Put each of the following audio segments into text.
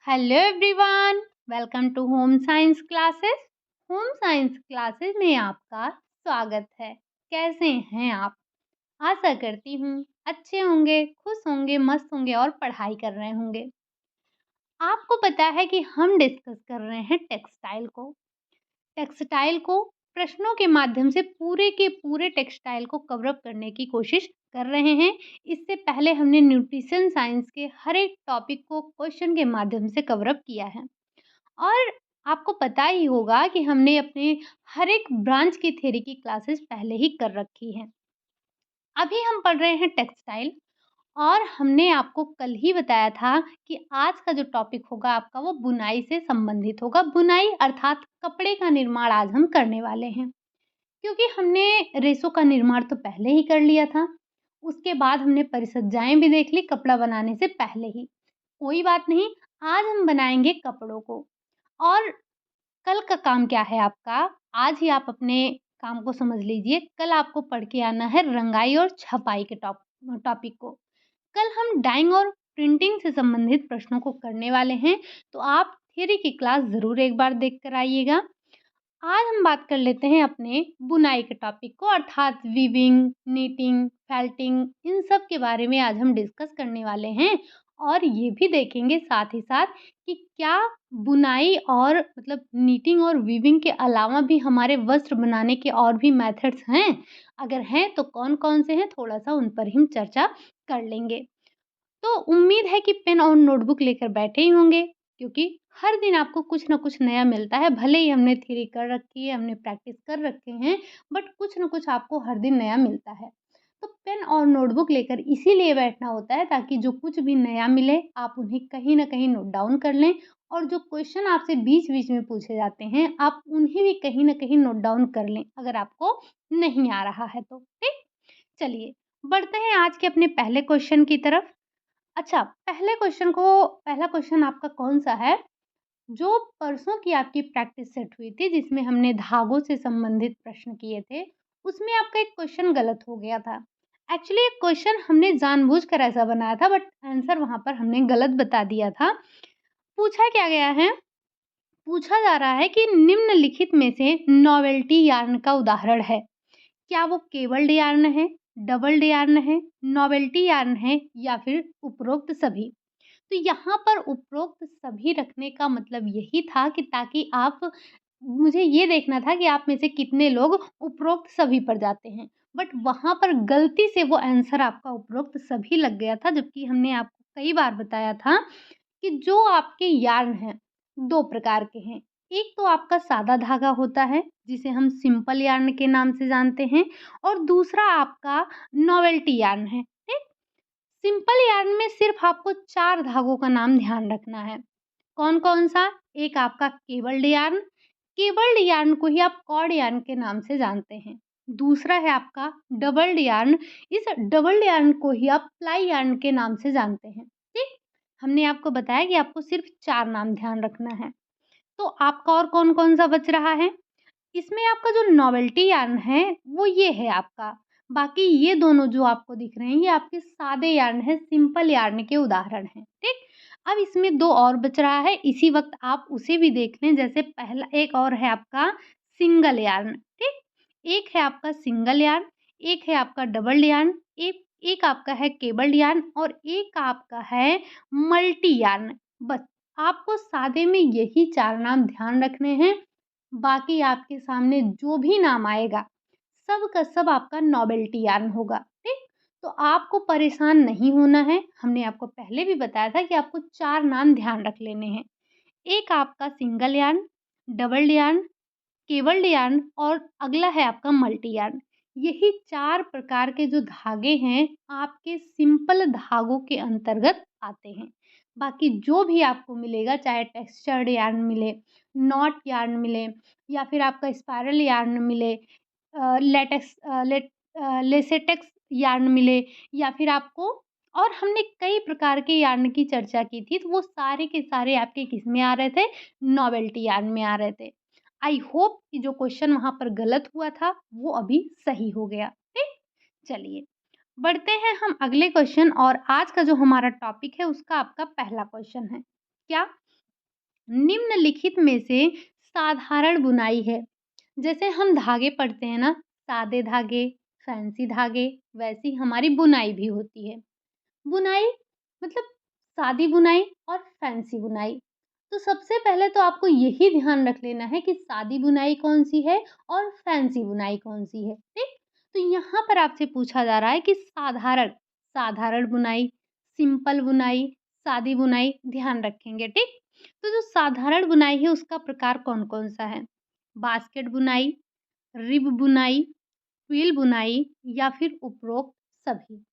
Hello everyone, welcome to home science classes. Home science classes में आपका स्वागत है। कैसे हैं आप? आशा करती हूँ अच्छे होंगे, खुश होंगे, मस्त होंगे और पढ़ाई कर रहे होंगे। आपको पता है कि हम डिस्कस कर रहे हैं टेक्सटाइल को प्रश्नों के माध्यम से पूरे के पूरे टेक्सटाइल को कवर अप करने की कोशिश कर रहे हैं। इससे पहले हमने न्यूट्रिशन साइंस के हर एक टॉपिक को क्वेश्चन के माध्यम से कवर अप किया है। और आपको पता ही होगा कि हमने अपने हर एक ब्रांच की थ्योरी की क्लासेस पहले ही कर रखी हैं। अभी हम पढ़ रहे हैं टेक्सटाइल और हमने आपको कल ही बताया था कि आज का जो टॉपिक होगा आपका वो बुनाई से संबंधित होगा। बुनाई अर्थात कपड़े का निर्माण आज हम करने वाले हैं। क्योंकि हमने रेशों का निर्माण तो पहले ही कर लिया था। उसके बाद हमने परिसज्जाएँ भी देख ली कपड़ा बनाने से पहले ही। कोई बात नहीं, आज हम बनाएँगे कपड़ों को। और कल का काम क्या है आपका? आज ही आप अपने काम को समझ लीजिए। कल आपको पढ़ के आना है रंगाई और छपाई के टॉपिक को। कल हम डाइंग और प्रिंटिंग से संबंधित प्रश्नों को करने वाले हैं, तो आप थ्योरी की क्लास ज़रूर एक बार देख कर आइएगा। आज हम बात कर लेते हैं अपने बुनाई के टॉपिक को अर्थात वीविंग, नीटिंग, फेल्टिंग इन सब के बारे में आज हम डिस्कस करने वाले हैं। और ये भी देखेंगे साथ ही साथ कि क्या बुनाई और मतलब नीटिंग और वीविंग के अलावा भी हमारे वस्त्र बनाने के और भी मेथड्स हैं? अगर हैं तो कौन-कौन से हैं? थोड़ा-सा उन पर हम चर्चा कर लेंगे। तो उम्मीद है कि पेन और नोटबुक लेकर बैठे ही होंगे क्योंकि हर दिन आपको कुछ ना कुछ नया मिलता है। भले ही हमने थ्योरी कर रखी है, हमने प्रैक्टिस कर रखे हैं, बट कुछ ना कुछ आपको हर दिन नया मिलता है। तो पेन और नोटबुक लेकर इसीलिए बैठना होता है ताकि जो कुछ भी नया मिले, आप उन्हें कहीं न कहीं नोट डाउन कर लें और जो क्वेश्चन आपसे बीच-बीच में पूछे जाते हैं, आप उन्हें भी कहीं न कहीं नोट डाउन कर लें, अगर आपको नहीं आ रहा है तो। ठीक? चलिए, बढ़ते हैं आज के अपने पहले क्वेश्चन की तरफ। अच्छा, पहला क्वेश्चन आपका कौन-सा है? जो परसों की आपकी प्रैक्टिस सेट हुई थी, जिसमें हमने धागों से संबंधित प्रश्न किए थे, उसमें आपका एक क्वेश्चन गलत हो गया था। एक्चुअली ये क्वेश्चन हमने जानबूझकर ऐसा बनाया था, बट आंसर वहाँ पर हमने गलत बता दिया था। पूछा क्या गया है? पूछा जा रहा है कि निम्नलिखित में से नॉवेल्टी यार्न का उदाहरण है। क्या वो केबल्ड यार्न है, डबल्ड यार्न है, नॉवेल्टी यार्न है या फिर उपरोक्त सभी? तो यहाँ पर उपरोक्त सभी रखने का मतलब यही था कि ताकि आप मुझे ये देखना था कि आप में से कितने लोग उपरोक्त सभी पर जाते हैं। बट वहाँ पर गलती से वो आंसर आपका उपरोक्त सभी लग गया था, जबकि हमने आपको कई बार बताया था कि जो आपके यार्न हैं, 2 प्रकार के हैं। एक तो आपका सादा धागा होता है, जिसे हम सिंपल यार्न के नाम से जानते हैं और दूसरा आपका नॉवेल्टी यार्न है, ठीक? सिंपल यार्न में सिर्फ आपको 4 धागों का नाम ध्यान रखना है। कौन-कौन सा? एक आपका केबल्ड यार्न को ही आप कॉर्ड यार्न के नाम से जानते हैं। दूसरा है आपका डबल्ड यार्न, इस डबल्ड यार्न को ही आप प्लाई यार्न के नाम से जानते हैं, ठीक? हमने आपको बताया कि आपको सिर्फ 4 नाम ध्यान रखना है। तो आपका और कौन-कौन सा बच रहा है? इसमें आपका जो नॉवेल्टी यार्न है, वो ये है आपका। बाकी ये दोनों जो आपको दिख रहे हैं, ये आपके सादे यार्न हैं, सिंपल यार्न के उदाहरण हैं, ठीक? अब इसमें 2 और बच रहा है, इसी वक़्त आप उसे भी देख लें। जैसे पहला एक और है आपका सिंगल यार्न, ठीक? एक है आपका सिंगल यार्न, एक है आपका डबल्ड यार्न, एक एक आपका है केबल्ड यार्न और एक आपका है मल्टी यार्न। बस आपको सादे में यही 4 नाम ध्यान रखने हैं। बाकी आपके सामने जो भी नाम आएगा, सब का सब आपका नॉवेल्टी यार्न होगा, ठीक? तो आपको परेशान नहीं होना है। हमने आपको पहले भी बताया था कि आपको 4 नाम ध्यान रख लेने हैं। एक आपका single yarn, doubled yarn, cabled yarn और अगला है आपका मल्टी यार्न। यही 4 प्रकार के जो धागे हैं, आपके सिंपल धागों के अंतर्गत आते हैं। बाकी जो भी आपको मिलेगा, चाहे टेक्सचर्ड यार्न मिले, नॉट यार्न मिले या फिर आपका स्पाइरल यार्न मिले, लेसेटेक्स यार्न मिले या फिर आपको और हमने कई प्रकार के यार्न की चर्चा की थी, तो वो सारे के सारे आपके किस में आ रहे थे? नॉवेल्टी यार्न में आ रहे थे। आई होप कि जो क्वेश्चन वहाँ पर गलत हुआ था, वो अभी सही हो गया, ठीक? चलिए, बढ़ते हैं हम अगले क्वेश्चन और आज का जो हमारा टॉपिक है, उसका आपका पहला क्वेश्चन है। क्या? निम्नलिखित में से साधारण बुनाई है। जैसे हम धागे पढ़ते हैं ना, सादे धागे, फैंसी धागे, वैसी ही हमारी बुनाई भी होती है। बुनाई मतलब सादी बुनाई और फैंसी बुनाई। तो सबसे पहले तो आपको यही ध्यान रख लेना है कि सादी बुनाई कौन-सी है और फैंसी बुनाई कौन-सी है, ठीक? तो यहाँ पर आपसे पूछा जा रहा है कि साधारण, साधारण बुनाई, सिंपल बुनाई, सादी बुनाई ध्यान रखेंगे, ठीक? तो जो साधारण बुनाई है उसका प्रकार कौन-कौन सा है? बास्केट बुनाई, रिब बुनाई, फ्रिल बुनाई या फिर उपरोक्त सभी।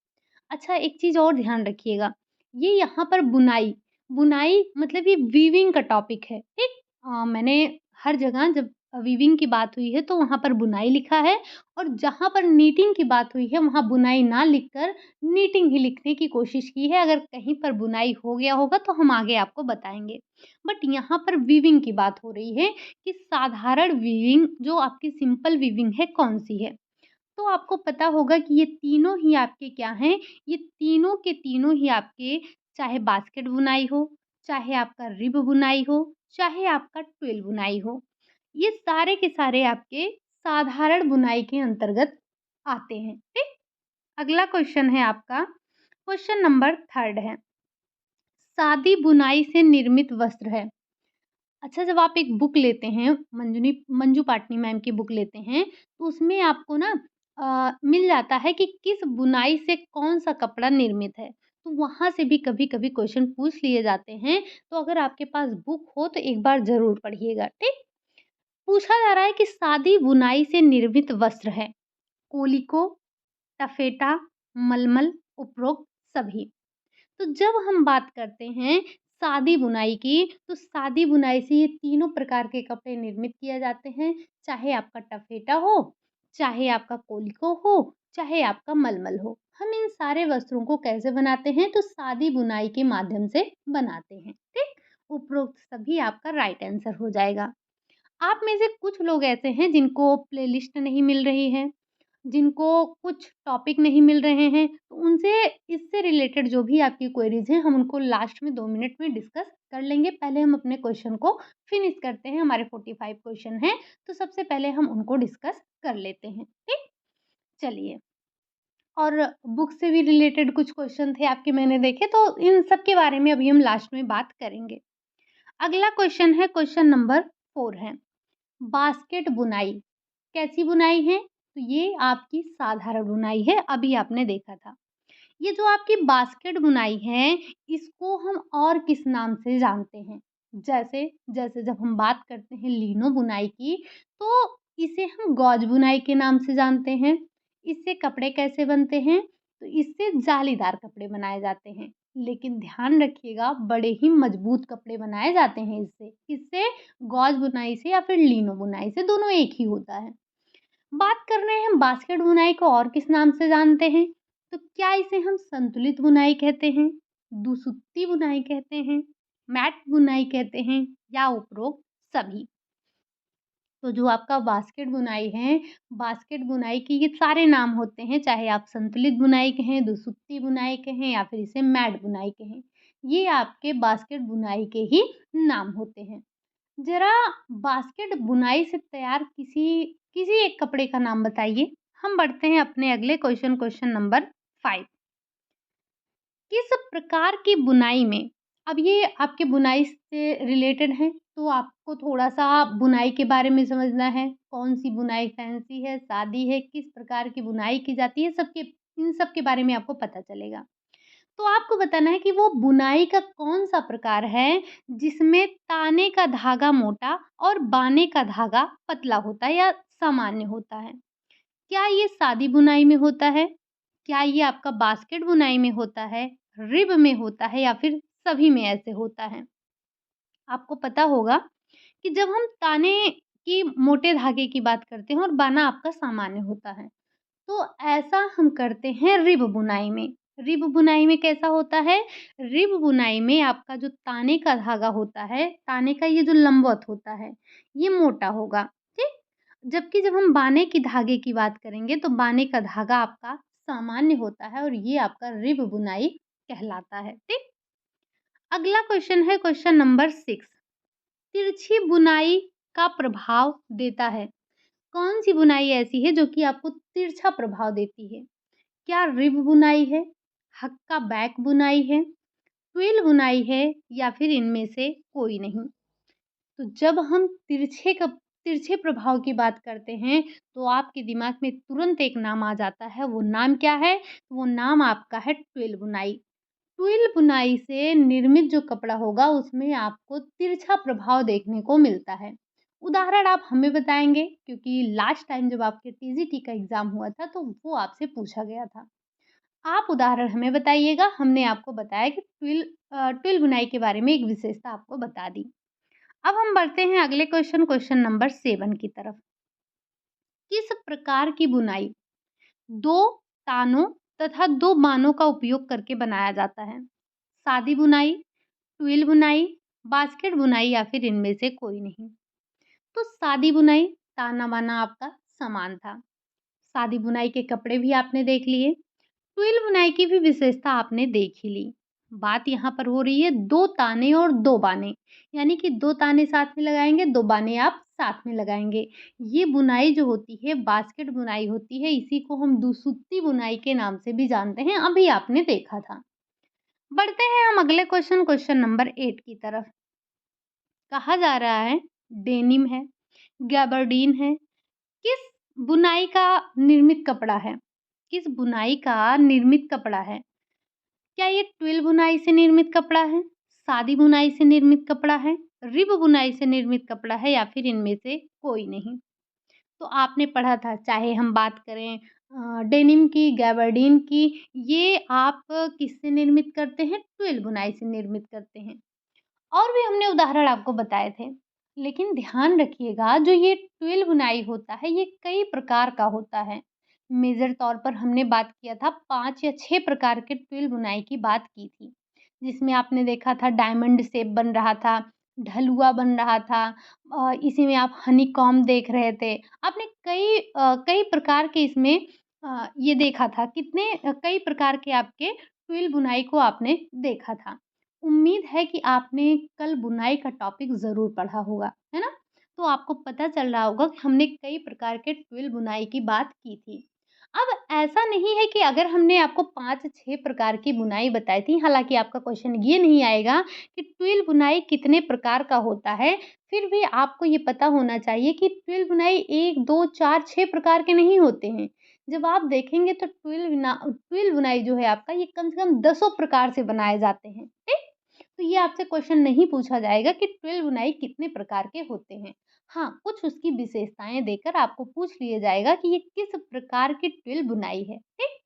अच्छा, एक चीज़ और ध्यान रखिएगा, ये यहाँ पर बुनाई, बुनाई मतलब ये वीविंग का टॉपिक है, ठीक? मैंने हर जगह जब वीविंग की बात हुई है तो वहाँ पर बुनाई लिखा है और जहाँ पर नीटिंग की बात हुई है वहाँ बुनाई ना लिखकर नीटिंग ही लिखने की कोशिश की है। अगर कहीं पर बुनाई हो गया होगा तो हम आगे आपको बताएँगे। बट यहाँ पर वीविंग की बात हो रही है कि साधारण वीविंग जो आपकी सिंपल वीविंग है कौन-सी है? तो आपको पता होगा कि ये तीनों ही आपके क्या हैं, ये तीनों के तीनों ही आपके, चाहे बास्केट बुनाई हो, चाहे आपका रिब बुनाई हो, चाहे आपका ट्विल बुनाई हो, ये सारे के सारे आपके साधारण बुनाई के अंतर्गत आते हैं, ठीक? अगला क्वेश्चन है आपका, क्वेश्चन नंबर 3 है, सादी बुनाई से निर्मित वस्त्र है। अच्छा, जब आप एक बुक लेते हैं, मंजू पाटनी मैम की बुक लेते हैं, तो उसमें आपको ना मिल जाता है कि किस बुनाई से कौन-सा कपड़ा निर्मित है। तो वहाँ से भी कभी-कभी क्वेश्चन पूछ लिए जाते हैं, तो अगर आपके पास बुक हो तो एक बार ज़रूर पढ़िएगा, ठीक? पूछा जा रहा है कि सादी बुनाई से निर्मित वस्त्र है, कोलिको, टफेटा, मलमल, उपरोक्त सभी। तो जब हम बात करते हैं सादी बुनाई की, तो सादी बुनाई से ये तीनों प्रकार के कपड़े निर्मित किए जाते हैं, चाहे आपका टफेटा हो, चाहे आपका कोलिको हो, चाहे आपका मलमल हो। हम इन सारे वस्त्रों को कैसे बनाते हैं? तो सादी बुनाई के माध्यम से बनाते हैं, ठीक? उपरोक्त सभी आपका राइट आंसर हो जाएगा। आप में से कुछ लोग ऐसे हैं जिनको प्लेलिस्ट नहीं मिल रही है, जिनको कुछ टॉपिक नहीं मिल रहे हैं, तो उनसे इससे रिलेटेड जो भी आपकी क्वेरीज़ हैं, हम उनको लास्ट में 2 मिनट में डिस्कस कर लेंगे। पहले हम अपने क्वेश्चन को फिनिश करते हैं, हमारे 45 क्वेश्चन हैं, तो सबसे पहले हम उनको डिस्कस कर लेते हैं, ठीक? चलिए, और बुक से भी रिलेटेड कुछ क्वेश्चन थे आपके मैंने देखे, तो इन सब के बारे में अभी हम लास्ट में बात करेंगे। अगला क्वेश्चन है, क्वेश्चन नंबर 4 है, बास्केट बुनाई। कैसी बुनाई है? तो ये आपकी साधारण बुनाई है, अभी आपने देखा था। ये जो आपकी बास्केट बुनाई है, इसको हम और किस नाम से जानते हैं? जैसे जैसे जब हम बात करते हैं लिनो बुनाई की, तो इसे हम गॉज बुनाई के नाम से जानते हैं। इससे कपड़े कैसे बनते हैं? तो इससे जालीदार कपड़े बनाए जाते हैं। लेकिन ध्यान रखिएगा, बड़े ही मजबूत कपड़े बनाए जाते हैं इससे। किससे? गॉज बुनाई से या फिर लिनो बुनाई से, दोनों एक ही होता है। बात कर रहे हैं बास्केट बुनाई को और किस नाम से जानते हैं? तो क्या इसे हम संतुलित बुनाई कहते हैं, दुसुत्ती बुनाई कहते हैं, मैट बुनाई कहते हैं या उपरोक्त सभी? तो जो आपका बास्केट बुनाई है, बास्केट बुनाई के ये सारे नाम होते हैं, चाहे आप संतुलित बुनाई कहें, दुसुत्ती बुनाई कहें या फिर इसे मैट बुनाई कहें। ये आपके बास्केट बुनाई के ही नाम होते हैं। ज़रा बास्केट बुनाई से तैयार किसी किसी एक कपड़े का नाम बताइए। हम बढ़ते हैं अपने अगले क्वेश्चन, क्वेश्चन नंबर 5। किस प्रकार की बुनाई में, अब ये आपके बुनाई से रिलेटेड है, तो आपको थोड़ा-सा बुनाई के बारे में समझना है। कौन-सी बुनाई फैंसी है, सादी है, किस प्रकार की बुनाई की जाती है, इन सब के बारे में आपको पता चलेगा। तो आपको बताना है कि वो बुनाई का कौन-सा प्रकार है, जिसमें ताने का धागा मोटा और बाने का धागा पतला होता है या सामान्य होता है। क्या ये सादी बुनाई में होता है? क्या ये आपका बास्केट बुनाई में होता है, रिब में होता है या फिर सभी में ऐसे होता है? आपको पता होगा कि जब हम ताने की मोटे धागे की बात करते हैं और बाना आपका सामान्य होता है, तो ऐसा हम करते हैं रिब बुनाई में। रिब बुनाई में कैसा होता है? रिब बुनाई में आपका जो ताने का धागा होता है, ताने का ये जो लंबवत होता है, ये मोटा होगा, ठीक? जबकि जब हम बाने की धागे की बात करेंगे, तो बाने का धागा आपका सामान्य होता है और ये आपका रिब बुनाई कहलाता है, ठीक? अगला क्वेश्चन है, क्वेश्चन नंबर 6। तिरछी बुनाई का प्रभाव देता है? कौन-सी बुनाई ऐसी है जो कि आपको तिरछा प्रभाव देती है? क्या रिब बुनाई है, हक्का बैक बुनाई है, ट्विल बुनाई है या फिर इनमें से कोई नहीं? तो जब हम तिरछे प्रभाव की बात करते हैं, तो आपके दिमाग में तुरंत एक नाम आ जाता है, वो नाम क्या है? वो नाम आपका है ट्विल बुनाई। ट्विल बुनाई से निर्मित जो कपड़ा होगा, उसमें आपको तिरछा प्रभाव देखने को मिलता है। उदाहरण आप हमें बताएँगे? क्योंकि लास्ट टाइम जब आपके टीजीटी का एग्ज़ाम हुआ था, तो वो आपसे पूछा गया था। आप उदाहरण हमें बताइएगा, हमने आपको बताया कि ट्विल बुनाई के बारे में एक विशेषता आपको बता दी। अब हम बढ़ते हैं अगले क्वेश्चन नंबर 7 की तरफ। किस प्रकार की बुनाई 2 तानों तथा 2 बानों का उपयोग करके बनाया जाता है? सादी बुनाई, ट्विल बुनाई, बास्केट बुनाई या फिर इनमें से कोई नहीं? तो सादी बुनाई, ताना-बाना आपका समान था। सादी बुनाई के कपड़े भी आपने देख लिए। ट्विल बुनाई की भी विशेषता आपने देख ही ली। बात यहाँ पर हो रही है 2 ताने और 2 बाने, यानी कि 2 ताने साथ में लगाएँगे, 2 बाने आप साथ में लगाएँगे। ये बुनाई जो होती है बास्केट बुनाई होती है, इसी को हम दुसुत्ती बुनाई के नाम से भी जानते हैं, अभी आपने देखा था। बढ़ते हैं हम अगले क्वेश्चन नंबर 8 की तरफ। कहा जा रहा है डेनिम है, गैबर्डीन है, किस बुनाई का निर्मित कपड़ा है? किस बुनाई का निर्मित कपड़ा है? क्या ये ट्विल बुनाई से निर्मित कपड़ा है? सादी बुनाई से निर्मित कपड़ा है? रिब बुनाई से निर्मित कपड़ा है या फिर इनमें से कोई नहीं? तो आपने पढ़ा था चाहे हम बात करें डेनिम की, गैबर्डीन की, ये आप किससे निर्मित करते हैं? ट्विल बुनाई से निर्मित करते हैं। और भी हमने उदाहरण आपको बताए थे। लेकिन ध्यान रखिएगा जो ये ट्विल बुनाई होता है ये कई प्रकार का होता है। मेजर तौर पर हमने बात किया था 5 या 6 प्रकार के ट्विल बुनाई की बात की थी। जिसमें आपने देखा था डायमंड शेप बन रहा था, ढलुआ बन रहा था, इसी में आप हनीकॉम्ब देख रहे थे। आपने कई प्रकार के इसमें ये देखा था कितने कई प्रकार के आपके ट्विल बुनाई को आपने देखा था। उम्मीद है कि आपने कल बुनाई का टॉपिक ज़रूर पढ़ा होगा, है ना? तो आपको पता चल रहा होगा कि हमने कई प्रकार के ट्विल बुनाई की बात की थी। अब ऐसा नहीं है कि अगर हमने आपको 5-6 प्रकार की बुनाई बताई थी, हालाँकि आपका क्वेश्चन ये नहीं आएगा कि ट्विल बुनाई कितने प्रकार का होता है, फिर भी आपको ये पता होना चाहिए कि ट्विल बुनाई 1, 2, 4, 6 प्रकार के नहीं होते हैं। जब आप देखेंगे तो ट्विल बुनाई जो है आपका ये कम से कम दसों प्रकार से बनाए जाते हैं, ठीक? तो ये आपसे क्वेश्चन नहीं पूछा जाएगा कि ट्विल बुनाई कितने प्रकार के होते हैं। हाँ, कुछ उसकी विशेषताएँ देकर आपको पूछ लिया जाएगा कि ये किस प्रकार की ट्विल बुनाई है, ठीक?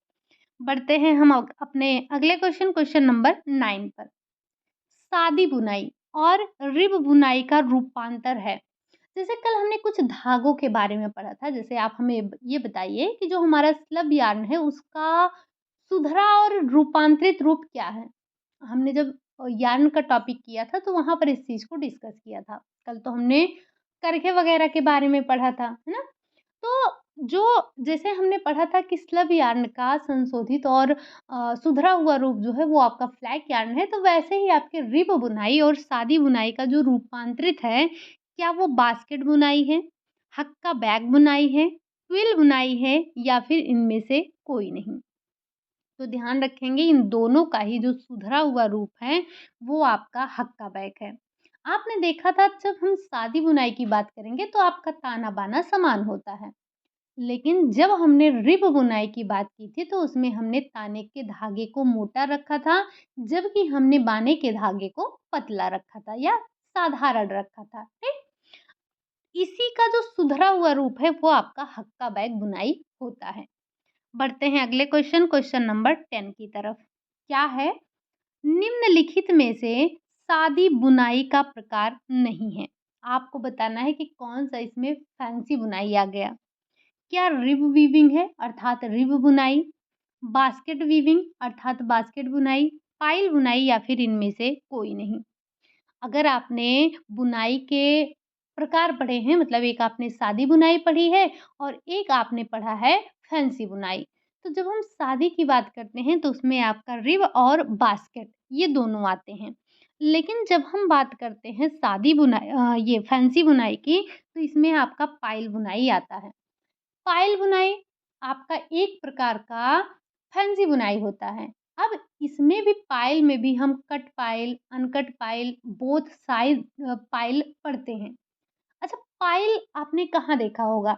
बढ़ते हैं हम अपने अगले क्वेश्चन नंबर 9 पर। सादी बुनाई और रिब बुनाई का रूपांतर है। जैसे कल हमने कुछ धागों के बारे में पढ़ा था, जैसे आप हमें ये बताइए कि जो हमारा स्लब यार्न है उसका सुधरा और रूपांतरित रूप क्या है? हमने जब यार्न का टॉपिक किया था तो वहाँ पर इस चीज़ को डिस्कस किया था। कल तो हमने करखे वगैरह के बारे में पढ़ा था, है ना? तो जो जैसे हमने पढ़ा था कि स्लब यार्न का संशोधित और सुधरा हुआ रूप जो है वो आपका फ्लैक यार्न है, तो वैसे ही आपके रिब बुनाई और सादी बुनाई का जो रूपांतरित है, क्या वो बास्केट बुनाई है, हक्का बैग बुनाई है, ट्विल बुनाई है या फिर इनमें से कोई नहीं? तो ध्यान रखेंगे इन दोनों का ही जो सुधरा हुआ रूप है, वो आपका हक्का बैक है। आपने देखा था जब हम सादी बुनाई की बात करेंगे तो आपका ताना-बाना समान होता है। लेकिन जब हमने रिब बुनाई की बात की थी तो उसमें हमने ताने के धागे को मोटा रखा था, जबकि हमने बाने के धागे को पतला रखा था या साधारण रखा था, ठीक? इसी का जो सुधरा हुआ रूप है वो आपका हक्का बैक बुनाई होता है। बढ़ते हैं अगले क्वेश्चन नंबर 10 की तरफ। क्या है? निम्नलिखित में से सादी बुनाई का प्रकार नहीं है। आपको बताना है कि कौन-सा इसमें फैंसी बुनाई आ गया। क्या रिब वीविंग है अर्थात रिब बुनाई, बास्केट वीविंग अर्थात बास्केट बुनाई, पाइल बुनाई या फिर इनमें से कोई नहीं? अगर आपने बुनाई के प्रकार पढ़े हैं मतलब एक आपने सादी बुनाई पढ़ी है और एक आपने पढ़ा है फैंसी बुनाई। तो जब हम सादी की बात करते हैं तो उसमें आपका रिब और बास्केट ये दोनों आते हैं। लेकिन जब हम बात करते हैं सादी बुनाई ये फैंसी बुनाई की, तो इसमें आपका पायल बुनाई आता है। पायल बुनाई आपका एक प्रकार का फैंसी बुनाई होता है। अब इसमें भी पायल में भी हम कट पायल, अनकट पायल, बोथ साइड पायल पड़ते हैं। अच्छा, पायल आपने कहाँ देखा होगा?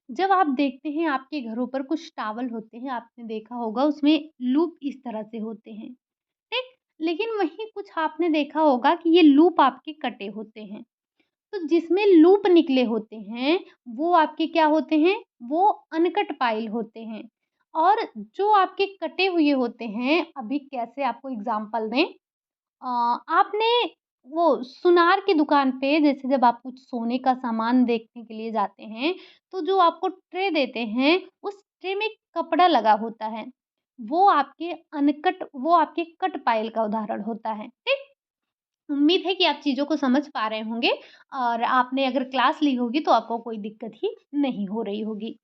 जब आप देखते हैं आपके घरों पर कुछ टॉवल होते हैं, आपने देखा होगा उसमें लूप इस तरह से होते हैं, ठीक? लेकिन वहीं कुछ आपने देखा होगा कि ये लूप आपके कटे होते हैं। तो जिसमें लूप निकले होते हैं, वो आपके क्या होते हैं? वो अनकट पाइल होते हैं। और जो आपके कटे हुए होते हैं, अभी कैसे आपको एग्ज़ाम्पल दें? आपने वो सुनार की दुकान पे जैसे जब आप कुछ सोने का सामान देखने के लिए जाते हैं, तो जो आपको ट्रे देते हैं, उस ट्रे में कपड़ा लगा होता है। वो आपके कट पाइल का उदाहरण होता है, ठीक? उम्मीद है कि आप चीज़ों को समझ पा रहे होंगे और आपने अगर क्लास ली होगी तो आपको कोई दिक्कत ही नहीं हो रही होगी।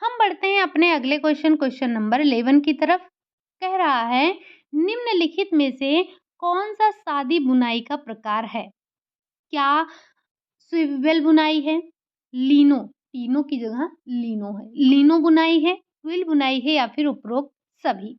हम बढ़ते हैं अपने अगले क्वेश्चन नंबर 11 की तरफ। कह रहा है निम्नलिखित में से कौन-सा सादी बुनाई का प्रकार है? क्या स्विवेल बुनाई है, लिनो, तीनों की जगह लिनो है, लिनो बुनाई है, ट्विल बुनाई है या फिर उपरोक्त सभी?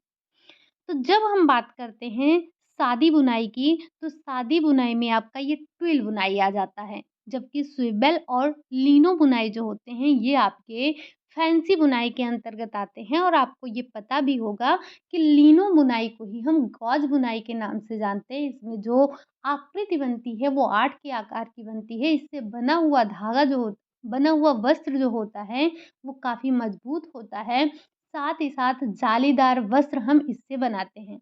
तो जब हम बात करते हैं सादी बुनाई की, तो सादी बुनाई में आपका ये ट्विल बुनाई आ जाता है। जबकि स्विवेल और लिनो बुनाई जो होते हैं, ये आपके फैंसी बुनाई के अंतर्गत आते हैं और आपको ये पता भी होगा कि लिनो बुनाई को ही हम गॉज बुनाई के नाम से जानते हैं। इसमें जो आकृति बनती है, वो 8 के आकार की बनती है। इससे बना हुआ वस्त्र जो होता है, वो काफ़ी मजबूत होता है। साथ ही साथ जालीदार वस्त्र हम इससे बनाते हैं।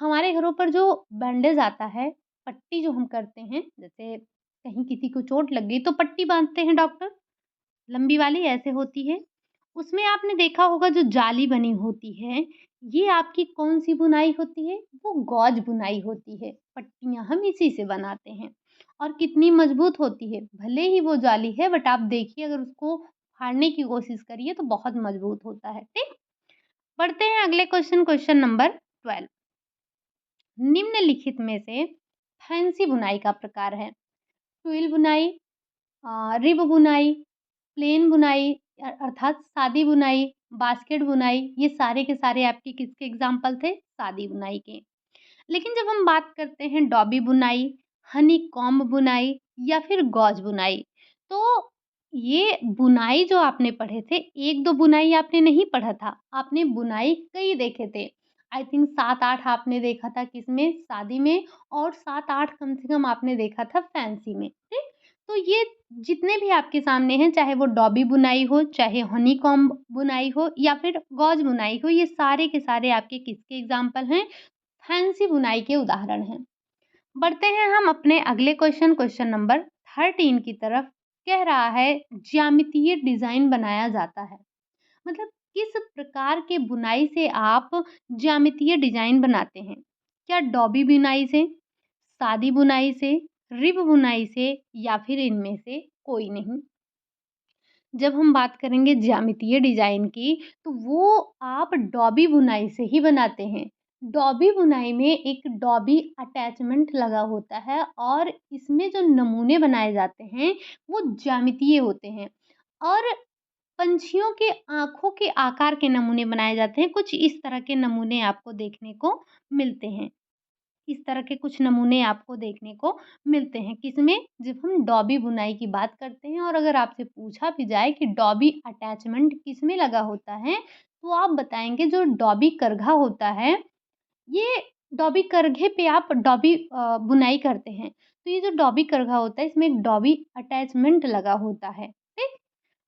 हमारे घरों पर जो बैंडेज आता है, पट्टी जो हम करते हैं, जैसे कहीं किसी को चोट लग गई तो पट्टी बाँधते हैं डॉक्टर, लंबी वाली ऐसे होती है। उसमें आपने देखा होगा जो जाली बनी होती है, ये आपकी कौन-सी बुनाई होती है? वो गॉज बुनाई होती है। पट्टियाँ हम इसी से बनाते हैं और कितनी मजबूत होती है। भले ही वो जाली है बट आप देखिए अगर उसको फाड़ने की कोशिश करिए तो बहुत मजबूत होता है, ठीक? बढ़ते हैं अगले क्वेश्चन नंबर 12। निम्नलिखित में से फैंसी बुनाई का प्रकार है ट्विल बुनाई, रिब बुनाई, प्लेन बुनाई अर्थात सादी बुनाई, बास्केट बुनाई, ये सारे के सारे आपके किसके एग्जाम्पल थे? सादी बुनाई के। लेकिन जब हम बात करते हैं डॉबी बुनाई, हनी कॉम्ब बुनाई या फिर गॉज बुनाई, तो ये बुनाई जो आपने पढ़े थे, 1-2 बुनाई आपने नहीं पढ़ा था, आपने बुनाई कई देखे थे। आई थिंक 7-8 आपने देखा था किसमें? सादी में और 7-8 कम से कम आपने देखा था फैंसी में, ठीक? तो ये जितने भी आपके सामने हैं, चाहे वो डॉबी बुनाई हो, चाहे हनी कॉम्ब बुनाई हो या फिर गॉज बुनाई हो, ये सारे के सारे आपके किसके एग्जाम्पल हैं? फैंसी बुनाई के उदाहरण हैं। बढ़ते हैं हम अपने अगले क्वेश्चन नंबर 13 की तरफ। कह रहा है ज्यामितीय डिज़ाइन बनाया जाता है। मतलब किस प्रकार के बुनाई से आप ज्यामितीय डिज़ाइन बनाते हैं? क्या डॉबी बुनाई से, सादी बुनाई से, रिब बुनाई से या फिर इनमें से कोई नहीं? जब हम बात करेंगे ज्यामितीय डिज़ाइन की, तो वो आप डॉबी बुनाई से ही बनाते हैं। डॉबी बुनाई में एक डॉबी अटैचमेंट लगा होता है और इसमें जो नमूने बनाए जाते हैं, वो ज्यामितीय होते हैं और पंछियों के आँखों के आकार के नमूने बनाए जाते हैं। कुछ इस तरह के नमूने आपको देखने को मिलते हैं। इस तरह के कुछ नमूने आपको देखने को मिलते हैं। किसमें? जब हम डॉबी बुनाई की बात करते हैं और अगर आपसे पूछा भी जाए कि डॉबी अटैचमेंट किसमें लगा होता है, तो आप बताएँगे जो डॉबी करघा होता है, ये डॉबी करघे पे आप डॉबी बुनाई करते हैं। तो ये जो डॉबी करघा होता है, इसमें एक डॉबी अटैचमेंट लगा होता है। ठीक?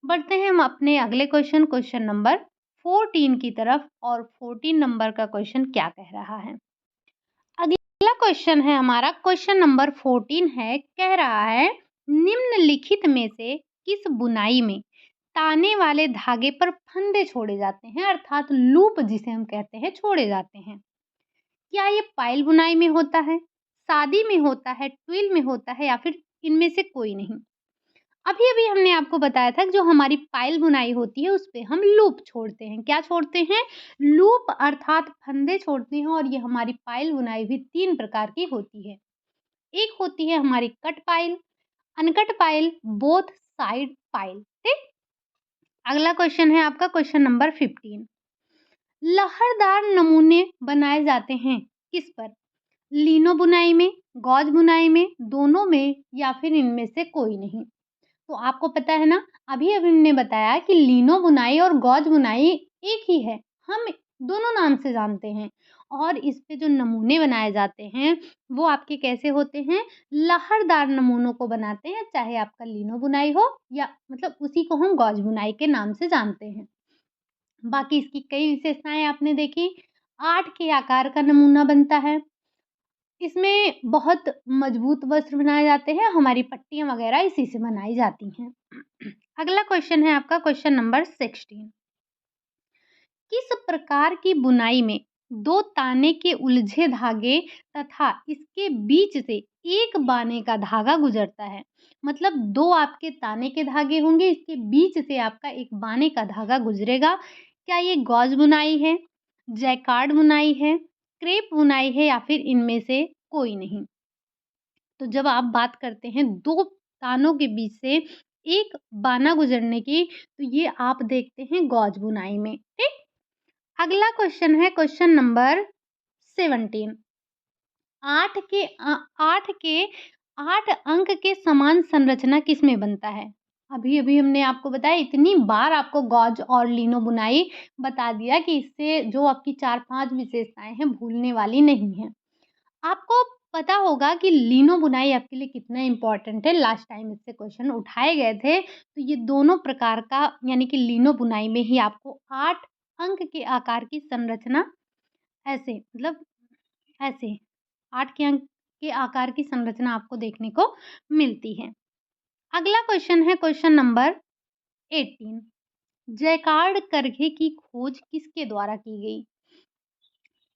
बढ़ते हैं हम अपने अगले क्वेश्चन नंबर 14 की तरफ और 14 नंबर का क्वेश्चन क्या कह रहा है? अगला क्वेश्चन है हमारा क्वेश्चन नंबर 14 है, कह रहा है निम्नलिखित में से किस बुनाई में ताने वाले धागे पर फंदे छोड़े जाते हैं अर्थात लूप जिसे हम कहते हैं छोड़े जाते हैं? क्या ये पायल बुनाई में होता है, सादी में होता है, ट्विल में होता है या फिर इनमें से कोई नहीं? अभी-अभी हमने आपको बताया था कि जो हमारी पायल बुनाई होती है, उसपे हम लूप छोड़ते हैं। क्या छोड़ते हैं? लूप अर्थात फंदे छोड़ते हैं और ये हमारी पायल बुनाई भी 3 प्रकार की होती है। एक होती है हमारी cut pile, uncut pile, both side pile. ठीक। अगला क्वेश्चन है आपका क्वेश्चन नंबर 15। लहरदार नमूने बनाए जाते हैं किस पर? लिनो बुनाई में, गॉज बुनाई में, दोनों में, या फिर इनमें से कोई नहीं। तो आपको पता है ना, अभी अभी हमने बताया कि लिनो बुनाई और गॉज बुनाई एक ही है, हम दोनों नाम से जानते हैं। और इस पे जो नमूने बनाए जाते हैं वो आपके कैसे होते हैं? लहरदार नमूनों को बनाते हैं, चाहे आपका लिनो बुनाई हो या मतलब उसी को हम गॉज बुनाई के नाम से जानते हैं। बाकी इसकी कई विशेषताएं आपने देखी। 8 के आकार का नमूना बनता है, इसमें बहुत मजबूत वस्त्र बनाए जाते हैं, हमारी पट्टियाँ वगैरह इसी से बनाई जाती हैं। अगला क्वेश्चन है आपका क्वेश्चन नंबर 16। किस प्रकार की बुनाई में 2 ताने के उलझे धागे तथा इसके बीच से एक बाने का धागा गुजरता है? मतलब 2 आपके ताने के धागे होंगे, इसके बीच से आपका एक बाने का धागा गुजरेगा। क्या ये गॉज बुनाई है, जैकार्ड बुनाई है, क्रेप बुनाई है, या फिर इनमें से कोई नहीं? तो जब आप बात करते हैं 2 तानों के बीच से एक बाना गुजरने की, तो ये आप देखते हैं गॉज बुनाई में। ठीक। अगला क्वेश्चन है क्वेश्चन नंबर 17। 8 अंक के समान संरचना किसमें बनता है? अभी-अभी हमने आपको बताया, इतनी बार आपको गॉज और लिनो बुनाई बता दिया कि इससे जो आपकी 4-5 विशेषताएँ हैं भूलने वाली नहीं हैं। आपको पता होगा कि लिनो बुनाई आपके लिए कितना इम्पोर्टेंट है, लास्ट टाइम इससे क्वेश्चन उठाए गए थे। तो ये दोनों प्रकार का यानी कि लिनो बुनाई में ही आपको 8 अंक के आकार की संरचना ऐसे मतलब ऐसे 8 के अंक के आकार की संरचना आपको देखने को मिलती है। अगला क्वेश्चन है क्वेश्चन नंबर 18। जैकार्ड करघे की खोज किसके द्वारा की गई?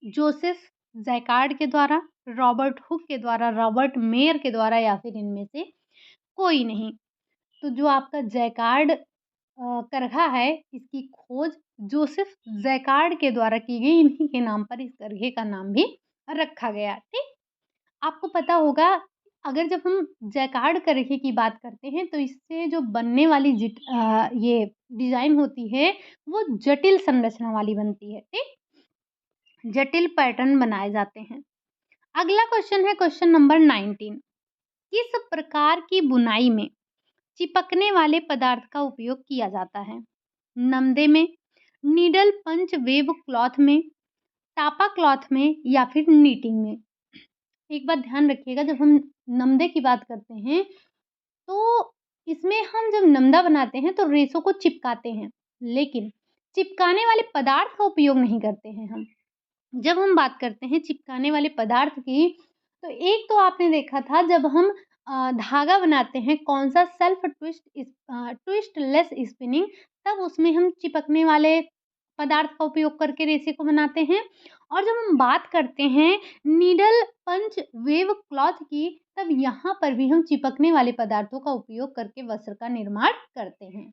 जोसेफ जैकार्ड के द्वारा, रॉबर्ट हुक के द्वारा, रॉबर्ट मेयर के द्वारा, या फिर इनमें से कोई नहीं। तो जो आपका जैकार्ड करघा है, इसकी खोज जोसेफ जैकार्ड के द्वारा की गई। इन्हीं के नाम पर इस करघे का नाम भी रखा गया। ठीक। आपको पता होगा, अगर जब हम जैकार्ड करघे की बात करते हैं तो इससे जो बनने वाली ये डिज़ाइन होती है वो जटिल संरचना वाली बनती है। ठीक। जटिल पैटर्न बनाए जाते हैं। अगला क्वेश्चन है क्वेश्चन नंबर 19। किस प्रकार की बुनाई में चिपकने वाले पदार्थ का उपयोग किया जाता है? नमदे में, नीडल पंच वेव क्लॉथ में, टापा क्लॉथ में, या फिर नीटिंग में? एक बात ध्यान रखिएगा, जब हम नमदे की बात करते हैं तो इसमें हम जब नमदा बनाते हैं तो रेशों को चिपकाते हैं, लेकिन चिपकाने वाले पदार्थ का उपयोग नहीं करते हैं हम। जब हम बात करते हैं चिपकाने वाले पदार्थ की, तो एक तो आपने देखा था जब हम धागा बनाते हैं कौन-सा, सेल्फ ट्विस्टलेस स्पिनिंग, तब उसमें हम चिपकने वाले पदार्थ का उपयोग करके रेशे को बनाते हैं। और जब हम बात करते हैं नीडल पंच वेव क्लॉथ की, तब यहाँ पर भी हम चिपकने वाले पदार्थों का उपयोग करके वस्त्र का निर्माण करते हैं।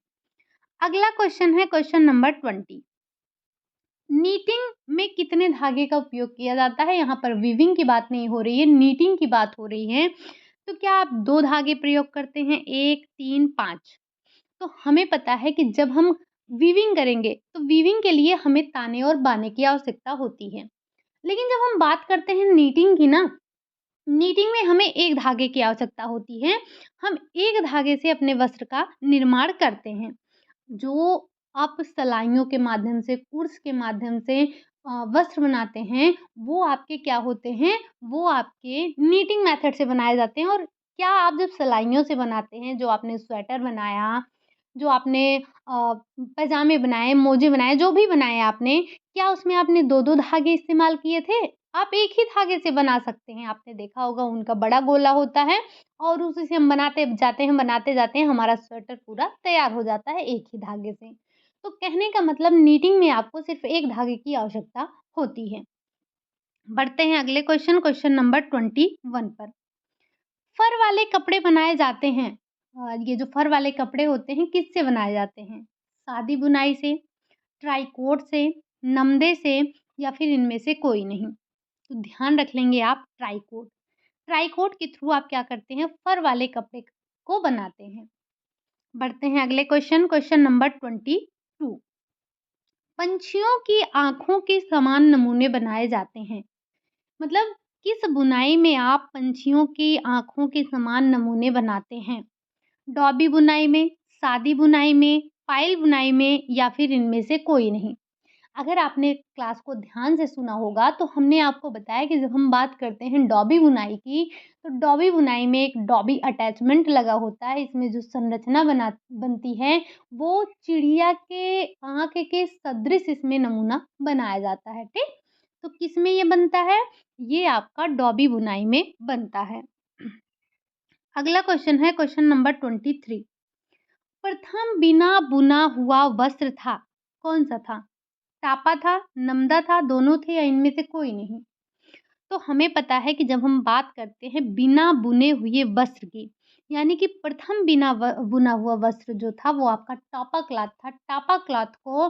अगला क्वेश्चन है क्वेश्चन नंबर 20। नीटिंग में कितने धागे का उपयोग किया जाता है? यहाँ पर वीविंग की बात नहीं हो रही है, नीटिंग की बात हो रही है। तो क्या आप 2 धागे प्रयोग करते हैं? 1, 3, 5। तो हमें पता है कि जब हम वीविंग करेंगे, तो वीविंग के लिए हमें ताने और बाने की आवश्यकता होती है। लेकिन जब हम बात करते हैं नीटिंग की ना, नीटिंग में हमें 1 धागे की आवश्यकता होती है। हम 1 धागे से अपने वस्त्र का निर्माण करते हैं। जो आप सलाइयों के माध्यम से, कुर्स के माध्यम से वस्त्र बनाते हैं, वो आपके क्या होते हैं, वो आपके नीटिंग मेथड से बनाए जाते हैं। और क्या आप जब सलाइयों से बनाते हैं, जो आपने स्वेटर बनाया, जो आपने पैजामे बनाए, मोजे बनाए, जो भी बनाए आपने, क्या उसमें आपने 2-2 धागे इस्तेमाल किए थे? आप एक ही धागे से बना सकते हैं। आपने देखा होगा उनका बड़ा गोला होता है और उसी से हम बनाते जाते हैं, हमारा स्वेटर पूरा तैयार हो जाता है एक ही धागे से। तो कहने का मतलब नीटिंग में आपको सिर्फ़ एक धागे की आवश्यकता होती है। बढ़ते हैं अगले क्वेश्चन, क्वेश्चन नंबर 21 पर। फर वाले कपड़े बनाए जाते हैं। ये जो फर वाले कपड़े होते हैं किससे बनाए जाते हैं? सादी बुनाई से, ट्राइकोट से, नमदे से, या फिर इनमें से कोई नहीं? तो ध्यान रख लेंगे आप ट्राइकोट। ट्राइकोट के थ्रू आप क्या करते हैं, फर वाले कपड़े को बनाते हैं। बढ़ते हैं अगले क्वेश्चन, क्वेश्चन नंबर 22। पंछियों की आँखों के समान नमूने बनाए जाते हैं। मतलब किस बुनाई में आप पंछियों की आँखों के समान नमूने बनाते हैं? डॉबी बुनाई में, सादी बुनाई में, पायल बुनाई में या फिर इनमें से कोई नहीं? अगर आपने क्लास को ध्यान से सुना होगा तो हमने आपको बताया कि जब हम बात करते हैं डॉबी बुनाई की, तो डॉबी बुनाई में एक डॉबी अटैचमेंट लगा होता है। इसमें जो संरचना बनती है वो चिड़िया के आँख के सदृश इसमें नमूना बनाया जाता है, ठीक? तो किसमें ये बनता है? ये आपका डॉबी बुनाई में बनता है। अगला क्वेश्चन है क्वेश्चन नंबर 23। प्रथम बिना बुना हुआ वस्त्र था, कौन-सा था? टापा था, नमदा था, दोनों थे या इनमें से कोई नहीं? तो हमें पता है कि जब हम बात करते हैं बिना बुने हुए वस्त्र की, यानी कि प्रथम बुना हुआ वस्त्र जो था वो आपका टापा क्लॉथ था। टापा क्लॉथ को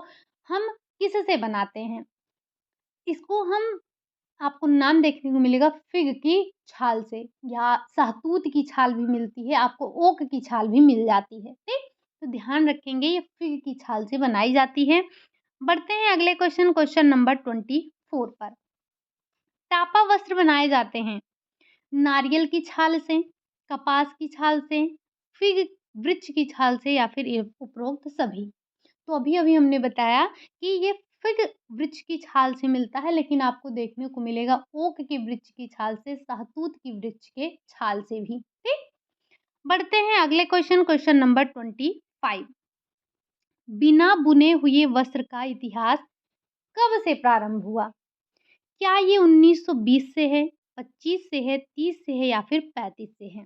हम किससे बनाते हैं? इसको हम आपको नाम देखने को मिलेगा फिग की छाल से, या शहतूत की छाल भी मिलती है, आपको ओक की छाल भी मिल जाती है, ठीक? तो ध्यान रखेंगे ये फिग की छाल से बनाई जाती है। बढ़ते हैं अगले क्वेश्चन, क्वेश्चन नंबर 24 पर। टापा वस्त्र बनाए जाते हैं नारियल की छाल से, कपास की छाल से, फिग वृक्ष की छाल से या फिर ये उपरोक्त सभी। तो अभी-अभी हमने बताया कि ये फिग वृक्ष की छाल से मिलता है, लेकिन आपको देखने को मिलेगा ओक के वृक्ष की छाल से, शहतूत की वृक्ष के छाल से भी, ठीक? बढ़ते हैं अगले क्वेश्चन, क्वेश्चन नंबर 25। बिना बुने हुए वस्त्र का इतिहास कब से प्रारंभ हुआ? क्या ये 1920 से है, 25 से है, 30 से है या फिर 35 से है?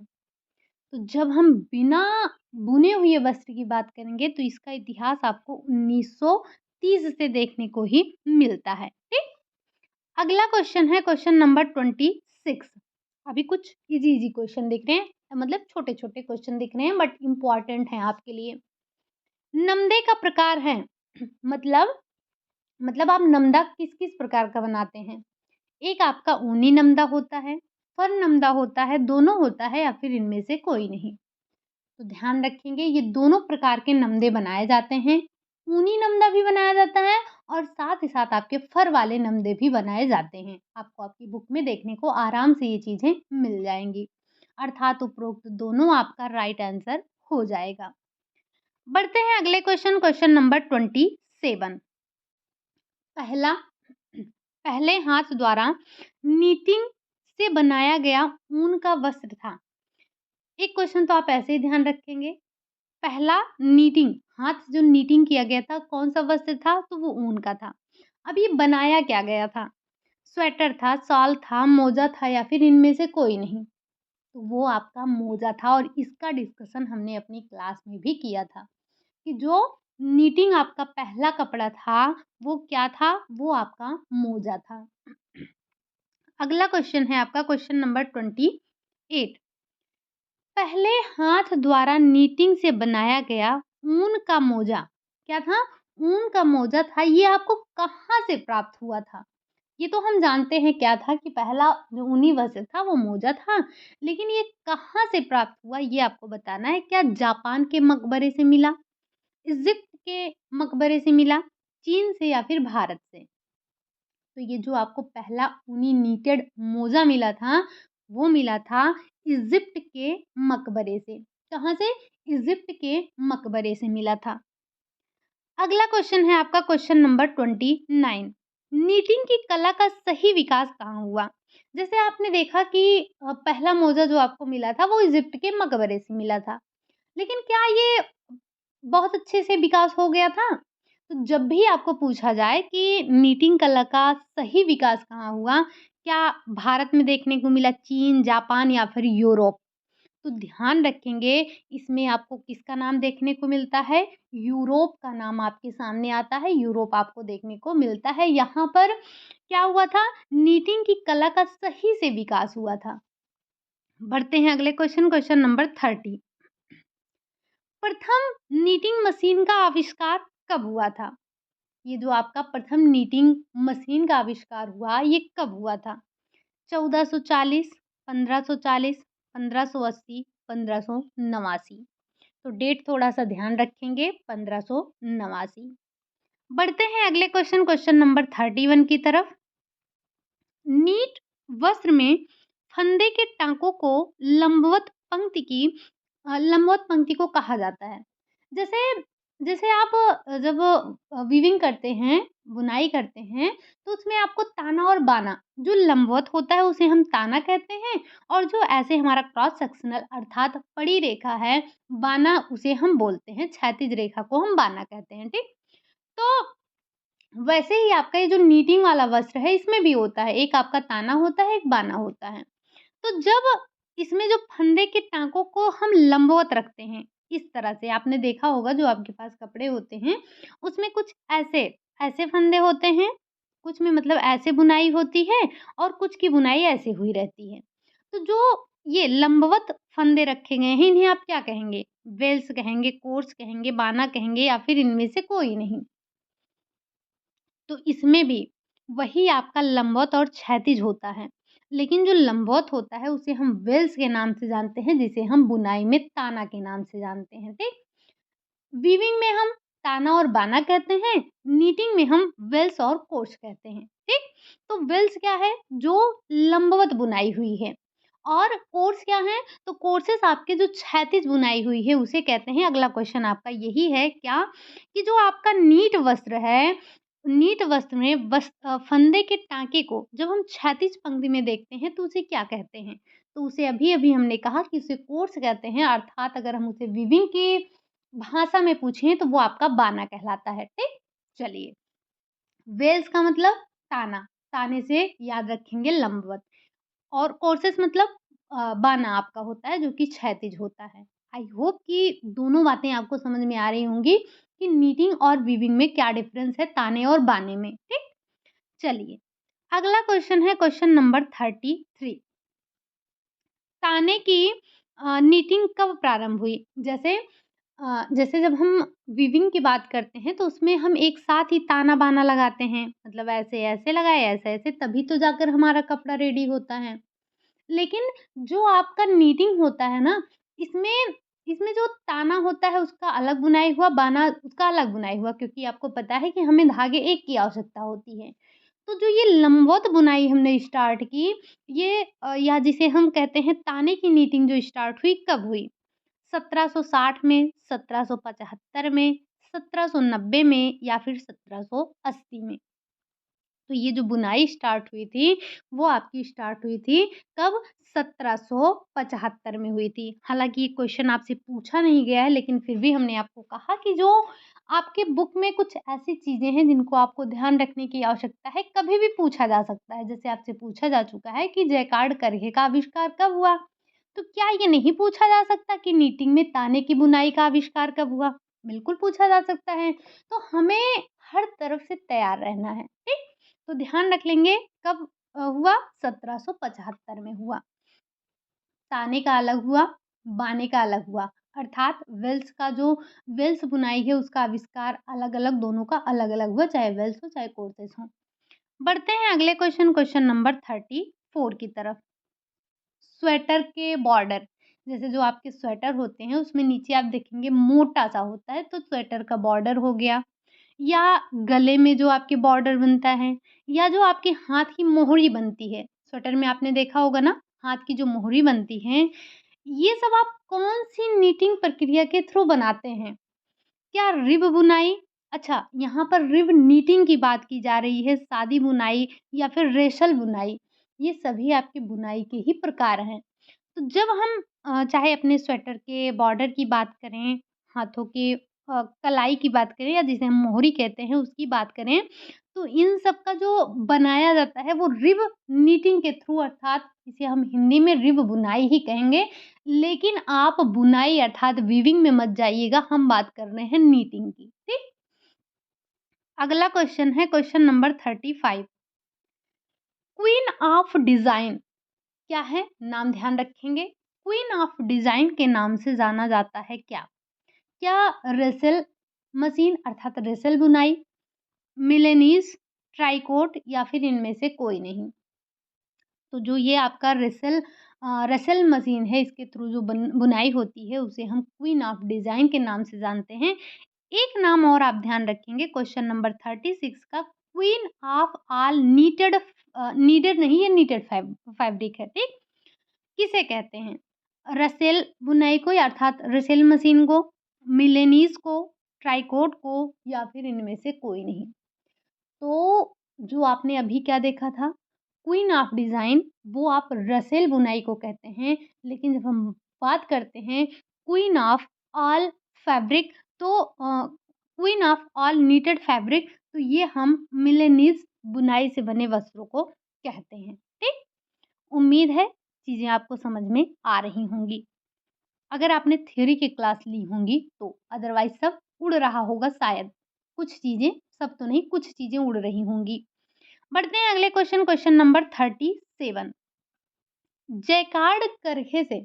तो जब हम बिना बुने हुए वस्त्र की बात करेंगे तो इसका इतिहास आपको 1930 से देखने को ही मिलता है, ठीक? अगला क्वेश्चन है क्वेश्चन नंबर 26। अभी कुछ इजी क्वेश्चन दिख रहे हैं, मतलब छोटे-छोटे क्वेश्चन दिख रहे हैं बट इम्पोर्टेंट हैं आपके लिए। नमदे का प्रकार है मतलब आप नमदा किस-किस प्रकार का बनाते हैं? एक आपका ऊनी नमदा होता है, फर नमदा होता है, दोनों होता है या फिर इनमें से कोई नहीं? तो ध्यान रखेंगे ये दोनों प्रकार के नमदे बनाए जाते हैं। ऊनी नमदा भी बनाया जाता है और साथ ही साथ आपके फर वाले नमदे भी बनाए जाते हैं। आपको आपकी बुक में देखने को आराम से ये चीज़ें मिल जाएँगी। अर्थात उपरोक्त दोनों आपका राइट आंसर हो जाएगा। बढ़ते हैं अगले क्वेश्चन, क्वेश्चन नंबर 27। पहला पहले हाथ द्वारा नीटिंग से बनाया गया ऊन का वस्त्र था। एक क्वेश्चन तो आप ऐसे ही ध्यान रखेंगे। पहला नीटिंग, हाथ से जो नीटिंग किया गया था, कौन-सा वस्त्र था? तो वो ऊन का था। अब ये बनाया क्या गया था? स्वेटर था, शॉल था, मोजा था या फिर इनमें से कोई नहीं? तो वो आपका मोजा था और इसका डिस्कशन हमने अपनी क्लास में भी किया था कि जो नीटिंग आपका पहला कपड़ा था, वो क्या था? वो आपका मोजा था। अगला क्वेश्चन है आपका क्वेश्चन नंबर 28। पहले हाथ द्वारा नीटिंग से बनाया गया ऊन का मोजा क्या था? ऊन का मोजा था, ये आपको कहाँ से प्राप्त हुआ था? ये तो हम जानते हैं क्या था कि पहला जो ऊनी वस्त्र था वो मोजा था, लेकिन ये कहाँ से प्राप्त हुआ ये आपको बताना है। क्या जापान के मकबरे से मिला, इजिप्ट के मकबरे से मिला, चीन से या फिर भारत से? तो ये जो आपको पहला ऊनी नीटेड मोजा मिला था, वो मिला था इजिप्ट के मकबरे से। कहाँ से? इजिप्ट के मकबरे से मिला था। अगला क्वेश्चन है आपका क्वेश्चन नंबर 29। नीटिंग की कला का सही विकास कहाँ हुआ? जैसे आपने देखा कि पहला मोजा जो आपको मिला था वो इजिप्ट के मकबरे से मिला था। लेकिन क्या ये बहुत अच्छे से विकास हो गया था? तो जब भी आपको पूछा जाए कि नीटिंग कला का सही विकास कहाँ हुआ, क्या भारत में देखने को मिला, चीन, जापान या फिर यूरोप? तो ध्यान रखेंगे इसमें आपको किसका नाम देखने को मिलता है? यूरोप का नाम आपके सामने आता है, यूरोप आपको देखने को मिलता है। यहाँ पर क्या हुआ था? नीटिंग की कला का सही से विकास हुआ था। बढ़ते हैं अगले क्वेश्चन, क्वेश्चन नंबर 30। प्रथम नीटिंग मशीन का आविष्कार कब हुआ था? ये जो आपका प्रथम नीटिंग मशीन का आविष्कार हुआ, ये कब हुआ था? 1440, 1540, 1580, 1589। तो डेट थोड़ा-सा ध्यान रखेंगे, 1589। बढ़ते हैं अगले क्वेश्चन नंबर 31 की तरफ। नीट वस्त्र में फंदे के टाँकों को लंबवत पंक्ति को कहा जाता है। जैसे जैसे आप जब वीविंग करते हैं, बुनाई करते हैं, तो उसमें आपको ताना और बाना, जो लंबवत होता है उसे हम ताना कहते हैं, और जो ऐसे हमारा क्रॉस सेक्शनल अर्थात पड़ी रेखा है, बाना उसे हम बोलते हैं, क्षैतिज रेखा को हम बाना कहते हैं, ठीक? तो वैसे ही आपका ये जो नीटिंग वाला वस्त्र है, इसमें भी होता है, एक आपका ताना होता है, एक बाना होता है। तो जब इसमें जो फंदे के टाँकों को हम लंबवत रखते हैं, इस तरह से आपने देखा होगा जो आपके पास कपड़े होते हैं, उसमें कुछ ऐसे ऐसे फंदे होते हैं, कुछ में मतलब ऐसे बुनाई होती है और कुछ की बुनाई ऐसे हुई रहती है। तो जो ये लंबवत फंदे रखे गए हैं, इन्हें आप क्या कहेंगे? वेल्स कहेंगे, कोर्स कहेंगे, बाना कहेंगे या फिर इनमें से कोई नहीं। तो इसमें भी वही आपका लंबवत और क्षैतिज होता है। लेकिन जो लंबवत होता है उसे हम वेल्स के नाम से जानते हैं, जिसे हम बुनाई में ताना के नाम से जानते हैं, ठीक? वीविंग में हम ताना और बाना कहते हैं, नीटिंग में हम वेल्स और कोर्स कहते हैं, ठीक? तो वेल्स क्या है? जो लंबवत बुनाई हुई है, और कोर्स क्या है? तो कोर्सेस आपके जो क्षैतिज बुनाई हुई है उसे कहते हैं। अगला क्वेश्चन आपका यही है क्या, कि जो आपका नीट वस्त्र है, नीट वस्त्र में फंदे के टाँके को जब हम क्षैतिज पंक्ति में देखते हैं तो उसे क्या कहते हैं? तो उसे अभी-अभी हमने कहा कि उसे कोर्स कहते हैं, अर्थात अगर हम उसे वीविंग की भाषा में पूछें तो वो आपका बाना कहलाता है, ठीक? चलिए, वेल्स का मतलब ताना, ताने से याद रखेंगे लंबवत, और कोर्सेस मतलब बाना आपका होता है जो कि क्षैतिज होता है। आई होप कि दोनों बातें आपको समझ में आ रही होंगी कि नीटिंग और वीविंग में क्या डिफरेंस है ताने और बाने में, ठीक? चलिए, अगला क्वेश्चन है क्वेश्चन नंबर 33। ताने की नीटिंग कब प्रारंभ हुई? जैसे जब हम वीविंग की बात करते हैं तो उसमें हम एक साथ ही ताना-बाना लगाते हैं। मतलब ऐसे-ऐसे लगाए, ऐसे-ऐसे, तभी तो जाकर हमारा कपड़ा रेडी होता है। लेकिन जो आपका नीटिंग होता है ना, इसमें इसमें जो ताना होता है उसका अलग बुनाई हुआ, बाना उसका अलग बुनाई हुआ, क्योंकि आपको पता है कि हमें धागे एक की आवश्यकता होती है। तो जो ये लंबवत बुनाई हमने स्टार्ट की, ये या जिसे हम कहते हैं ताने की नीटिंग जो स्टार्ट हुई, कब हुई? 1760 में, 1775 में, 1790 में या फिर 1780 में। तो ये जो बुनाई स्टार्ट हुई थी, वो आपकी स्टार्ट हुई थी कब? 1775 में हुई थी। हालाँकि ये क्वेश्चन आपसे पूछा नहीं गया है, लेकिन फिर भी हमने आपको कहा कि जो आपके बुक में कुछ ऐसी चीज़ें हैं जिनको आपको ध्यान रखने की आवश्यकता है, कभी भी पूछा जा सकता है। जैसे आपसे पूछा जा चुका है कि जैकार्ड करघे का आविष्कार कब हुआ? तो क्या ये नहीं पूछा जा सकता कि नीटिंग में ताने की बुनाई का आविष्कार कब हुआ? बिल्कुल पूछा जा सकता है। तो हमें हर तरफ से तैयार रहना है, ठीक? तो ध्यान रख लेंगे कब हुआ? 1775 में हुआ। ताने का अलग हुआ, बाने का अलग हुआ। अर्थात वेल्स बुनाई है उसका आविष्कार अलग-अलग, दोनों का अलग-अलग हुआ, चाहे वेल्स हो चाहे कोर्सेस हों। बढ़ते हैं अगले क्वेश्चन नंबर 34 की तरफ। स्वेटर के बॉर्डर, जैसे जो आपके स्वेटर होते हैं उसमें नीचे आप देखेंगे मोटा-सा होता है, तो स्वेटर का बॉर्डर हो गया, या गले में जो आपके बॉर्डर बनता है, या जो आपके हाथ की मोहरी बनती है। स्वेटर में आपने देखा होगा ना, हाथ की जो मोहरी बनती है, ये सब आप कौन-सी नीटिंग प्रक्रिया के थ्रू बनाते हैं? क्या रिब बुनाई? अच्छा, यहाँ पर रिब नीटिंग की बात की जा रही है, सादी बुनाई या फिर रेशल बुनाई, ये सभी आपकी बुनाई के ही प्रकार हैं। तो जब हम चाहे अपने स्वेटर के बॉर्डर की बात करें, हाथों के कलाई की बात करें, या जिसे हम मोहरी कहते हैं उसकी बात करें, तो इन सब का जो बनाया जाता है वो रिब नीटिंग के थ्रू, अर्थात इसे हम हिंदी में रिब बुनाई ही कहेंगे। लेकिन आप बुनाई अर्थात वीविंग में मत जाइएगा, हम बात कर रहे हैं नीटिंग की, ठीक? अगला क्वेश्चन है question number 35। Queen of design क्या है? नाम ध्यान रखेंगे। क्वीन ऑफ डिज़ाइन के नाम से जाना जाता है क्या? क्या रेसल मशीन अर्थात रेसल बुनाई, मिलेनीज, ट्राइकोट या फिर इनमें से कोई नहीं? तो जो ये आपका रसेल मशीन है, इसके थ्रू जो बुनाई होती है उसे हम क्वीन ऑफ डिज़ाइन के नाम से जानते हैं। एक नाम और आप ध्यान रखेंगे क्वेश्चन नंबर 36 का, queen of all needed needed नहीं है, नीटेड फैब्रिक है, ठीक? किसे कहते हैं? रसेल बुनाई को अर्थात रसेल मशीन को, मिलेनीज को, ट्राइकोट को, या फिर इनमें से कोई नहीं। तो जो आपने अभी क्या देखा था, क्वीन ऑफ डिज़ाइन, वो आप रसेल बुनाई को कहते हैं। लेकिन जब हम बात करते हैं क्वीन ऑफ ऑल फैब्रिक, तो queen of all needed fabric, तो ये हम मिलेनीज बुनाई से बने वस्त्रों को कहते हैं, ठीक? उम्मीद है चीज़ें आपको समझ में आ रही होंगी। अगर आपने थ्योरी की क्लास ली होंगी तो, अदरवाइज़ सब उड़ रहा होगा शायद। कुछ चीज़ें, सब तो नहीं, कुछ चीज़ें उड़ रही होंगी। बढ़ते हैं अगले क्वेश्चन, क्वेश्चन नंबर 37। जैकार्ड करघे से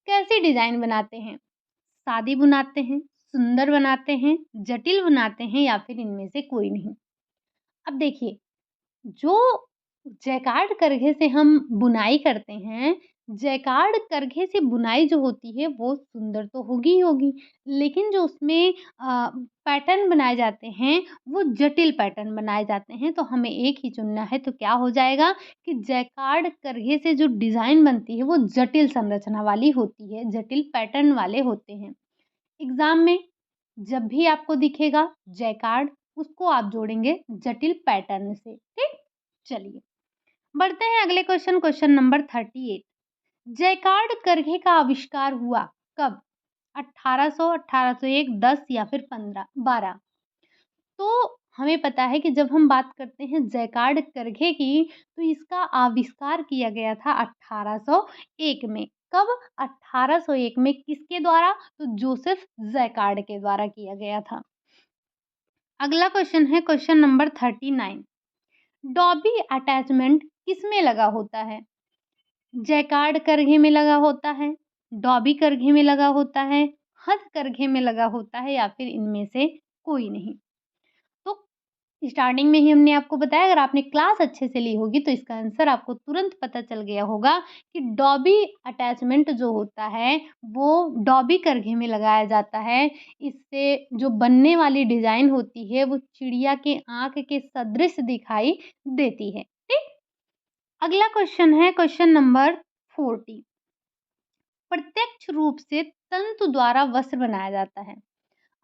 कैसी डिज़ाइन बनाते हैं? सादी बनाते हैं, सुंदर बनाते हैं, जटिल बनाते हैं, या फिर इनमें से कोई नहीं? अब देखिए, जो जैकार्ड करघे से हम बुनाई करते हैं, जैकार्ड करघे से बुनाई जो होती है वो सुंदर तो होगी ही होगी, लेकिन जो उसमें पैटर्न बनाए जाते हैं वो जटिल पैटर्न बनाए जाते हैं। तो हमें एक ही चुनना है, तो क्या हो जाएगा कि जैकार्ड करघे से जो डिज़ाइन बनती है वो जटिल संरचना वाली होती है, जटिल पैटर्न वाले होते हैं। एग्ज़ाम में जब भी आपको दिखेगा जैकार्ड, उसको आप जोड़ेंगे जटिल पैटर्न से, ठीक? चलिए, बढ़ते हैं अगले क्वेश्चन, क्वेश्चन नंबर 38। जैकार्ड करघे का आविष्कार हुआ कब? 1800, 1801, 10 या फिर 15, 12? तो हमें पता है कि जब हम बात करते हैं जैकार्ड करघे की, तो इसका आविष्कार किया गया था 1801 में। कब? 1801 में। किसके द्वारा? तो जोसेफ जैकार्ड के द्वारा किया गया था। अगला क्वेश्चन है क्वेश्चन नंबर 39। डॉबी अटैचमेंट किसमें लगा होता है? जैकार्ड करघे में लगा होता है, डॉबी करघे में लगा होता है, हथ करघे में लगा होता है, या फिर इनमें से कोई नहीं? तो स्टार्टिंग में ही हमने आपको बताया, अगर आपने क्लास अच्छे से ली होगी तो इसका आंसर आपको तुरंत पता चल गया होगा कि डॉबी अटैचमेंट जो होता है वो डॉबी करघे में लगाया जाता है। इससे जो बनने वाली डिज़ाइन होती है वो चिड़िया के आँख के सदृश दिखाई देती है, ठीक? अगला क्वेश्चन है क्वेश्चन नंबर 40। प्रत्यक्ष रूप से तंतु द्वारा वस्त्र बनाया जाता है।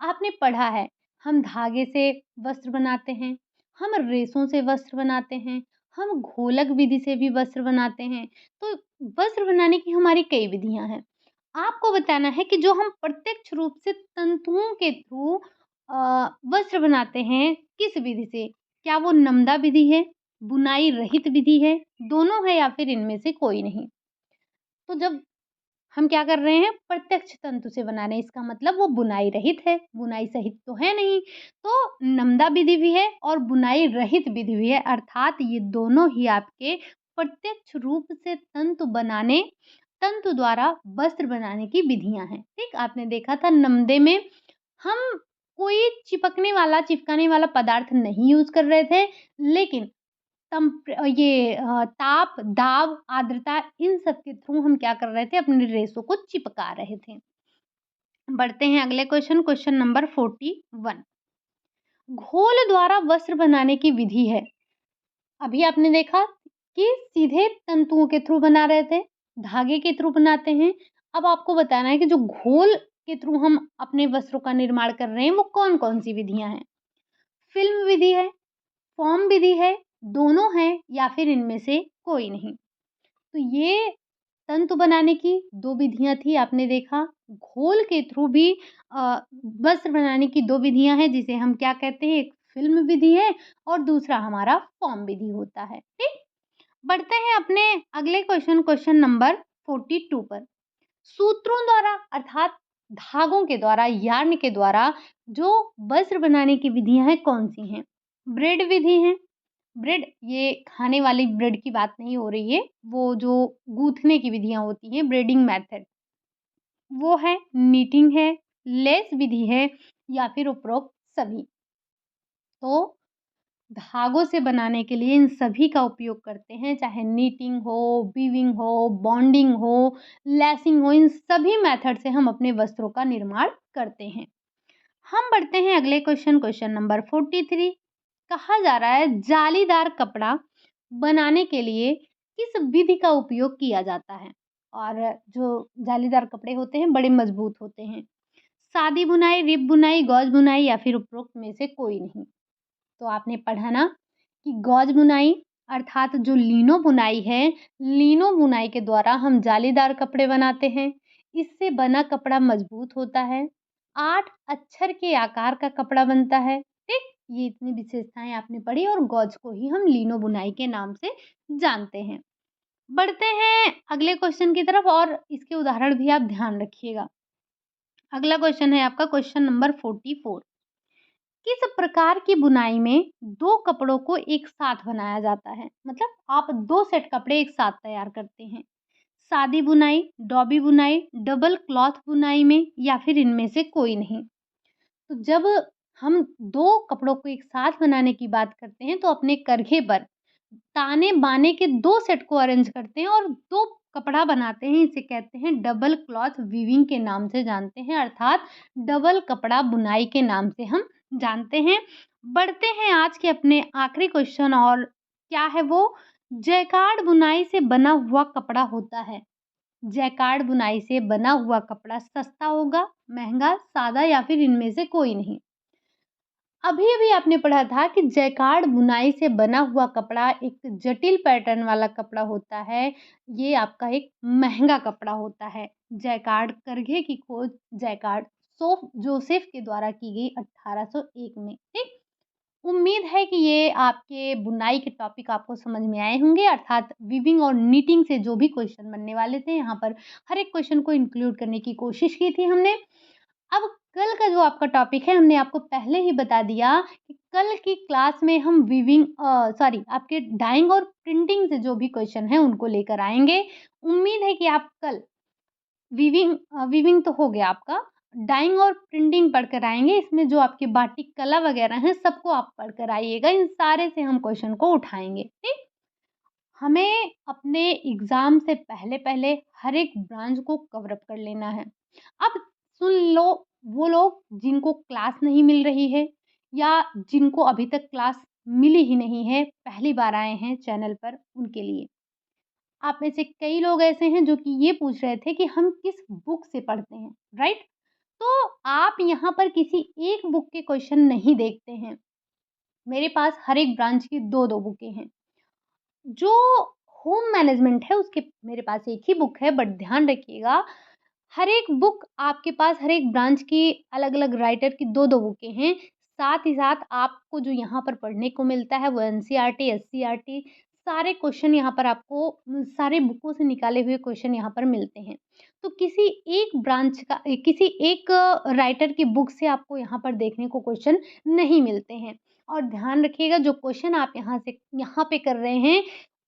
आपने पढ़ा है, हम धागे से वस्त्र बनाते हैं, हम रेशों से वस्त्र बनाते हैं, हम घोलक विधि से भी वस्त्र बनाते हैं। तो वस्त्र बनाने की हमारी कई विधियां हैं। आपको बताना है कि जो हम प्रत्यक्ष रूप से तंतुओं के थ्रू वस्त्र बनाते हैं, किस विधि से? क्या वो नमदा विधि है, बुनाई रहित विधि है, दोनों है, या फिर इनमें से कोई नहीं? तो जब हम क्या कर रहे हैं, प्रत्यक्ष तंतु से बना रहे हैं, इसका मतलब वो बुनाई रहित है, बुनाई सहित तो है नहीं। तो नमदा विधि भी है और बुनाई रहित विधि भी है, अर्थात ये दोनों ही आपके प्रत्यक्ष रूप से तंतु बनाने, तंतु द्वारा वस्त्र बनाने की विधियां हैं, ठीक? आपने देखा था नमदे में हम कोई चिपकने वाला, चिपकाने वाला पदार्थ नहीं यूज कर रहे थे, लेकिन ताप, दाब, आर्द्रता, इन सब के थ्रू हम क्या कर रहे थे, अपने रेशों को चिपका रहे थे। बढ़ते हैं अगले क्वेश्चन, क्वेश्चन नंबर 41। घोल द्वारा वस्त्र बनाने की विधि है। अभी आपने देखा कि सीधे तंतुओं के थ्रू बना रहे थे, धागे के थ्रू बनाते हैं। अब आपको बताना है कि जो घोल के थ्रू हम अपने वस्त्रों का निर्माण कर रहे हैं, वो कौन-कौन सी विधियाँ हैं? फिल्म विधि है, फॉर्म विधि है, दोनों हैं, या फिर इनमें से कोई नहीं? तो ये तंतु बनाने की 2 विधियाँ थी, आपने देखा। घोल के थ्रू भी वस्त्र बनाने की 2 विधियाँ हैं, जिसे हम क्या कहते हैं, एक फिल्म विधि है और दूसरा हमारा फॉर्म विधि होता है, ठीक? बढ़ते हैं अपने अगले क्वेश्चन, क्वेश्चन नंबर 42 पर। सूत्रों द्वारा अर्थात धागों के द्वारा, यार्न के द्वारा जो वस्त्र बनाने की विधियाँ हैं, कौन-सी हैं? ब्रेड विधि है, ब्रेड, ये खाने वाली ब्रेड की बात नहीं हो रही है, वो जो गूँथने की विधियाँ होती हैं, ब्रेडिंग मेथड, वो है, नीटिंग है, लेस विधि है, या फिर उपरोक्त सभी? तो धागों से बनाने के लिए इन सभी का उपयोग करते हैं, चाहे नीटिंग हो, वीविंग हो, बॉन्डिंग हो, लेसिंग हो, इन सभी मेथड से हम अपने वस्त्रों का निर्माण करते हैं। हम बढ़ते हैं अगले क्वेश्चन नंबर 43। कहा जा रहा है जालीदार कपड़ा बनाने के लिए किस विधि का उपयोग किया जाता है? और जो जालीदार कपड़े होते हैं बड़े मजबूत होते हैं। सादी बुनाई, रिब बुनाई, गॉज बुनाई या फिर उपरोक्त में से कोई नहीं। तो आपने पढ़ा ना कि गॉज बुनाई अर्थात जो लीनो बुनाई है, लीनो बुनाई के द्वारा हम जालीदार कपड़े बनाते हैं। इससे बना कपड़ा मजबूत होता है। 8 अक्षर के आकार का कपड़ा बनता है। ठीक? ये इतनी विशेषताएं आपने पढ़ी और गॉज को ही हम लीनो बुनाई के नाम से जानते हैं। बढ़ते हैं अगले क्वेश्चन की तरफ और इसके उदाहरण भी आप ध्यान रखिएगा। अगला क्वेश्चन है आपका क्वेश्चन नंबर 44। किस प्रकार की बुनाई में 2 कपड़ों को एक साथ बनाया जाता है? मतलब आप 2 सेट कपड़े एक साथ तैयार करते हैं। सादी बुनाई, डॉबी बुनाई, डबल क्लॉथ बुनाई में या फिर इनमें से कोई नहीं। तो जब हम 2 कपड़ों को एक साथ बनाने की बात करते हैं तो अपने करघे पर ताने-बाने के 2 सेट को अरेंज करते हैं और 2 कपड़ा बनाते हैं। इसे कहते हैं डबल क्लॉथ वीविंग के नाम से जानते हैं, अर्थात डबल कपड़ा बुनाई के नाम से हम जानते हैं। बढ़ते हैं आज के अपने आखिरी क्वेश्चन और क्या है वो? जैकार्ड बुनाई से बना हुआ कपड़ा होता है। जैकार्ड बुनाई से बना हुआ कपड़ा सस्ता होगा, महँगा, सादा या फिर इनमें से कोई नहीं। अभी-अभी आपने पढ़ा था कि जैकार्ड बुनाई से बना हुआ कपड़ा एक जटिल पैटर्न वाला कपड़ा होता है। ये आपका एक महँगा कपड़ा होता है। जैकार्ड करघे की खोज जैकार्ड जोसेफ के द्वारा की गई 1801 में। ठीक? उम्मीद है कि ये आपके बुनाई के टॉपिक आपको समझ में आए होंगे, अर्थात वीविंग और नीटिंग से जो भी क्वेश्चन बनने वाले थे, यहाँ पर हर एक क्वेश्चन को इंक्लूड करने की कोशिश की थी हमने। अब कल का जो आपका टॉपिक है हमने आपको पहले ही बता दिया कि कल की क्लास में हम आपके डाइंग और प्रिंटिंग से जो भी क्वेश्चन है उनको लेकर आएँगे। उम्मीद है कि आप कल वीविंग तो हो गया आपका, डाइंग और प्रिंटिंग पढ़कर आएँगे। इसमें जो आपकी बाटिक कला वगैरह हैं सबको आप पढ़कर आइएगा। इन सारे से हम क्वेश्चन को उठाएँगे, ठीक? हमें अपने एग्ज़ाम से पहले-पहले हर एक ब्रांच को कवर अप कर लेना है। अब सुन लो वो लोग जिनको क्लास नहीं मिल रही है या जिनको अभी तक क्लास मिली ही नहीं है, पहली बार आए हैं चैनल पर, उनके लिए। आप में से कई लोग ऐसे हैं जो कि ये पूछ रहे थे कि हम किस बुक से पढ़ते हैं, राइट? तो आप यहाँ पर किसी एक बुक के क्वेश्चन नहीं देखते हैं। मेरे पास हर एक ब्रांच की 2-2 बुकें हैं। जो होम मैनेजमेंट है उसके मेरे पास एक ही बुक है, बट ध्यान रखिएगा हर एक बुक आपके पास हर एक ब्रांच की अलग-अलग राइटर की 2-2 बुकें हैं। साथ ही साथ आपको जो यहाँ पर पढ़ने को मिलता है वो एनसीईआरटी, एससीईआरटी सारे क्वेश्चन यहाँ पर आपको सारे बुकों से निकाले हुए क्वेश्चन यहाँ पर मिलते हैं। तो किसी एक राइटर की बुक से आपको यहाँ पर देखने को क्वेश्चन नहीं मिलते हैं। और ध्यान रखिएगा जो क्वेश्चन आप यहाँ पे कर रहे हैं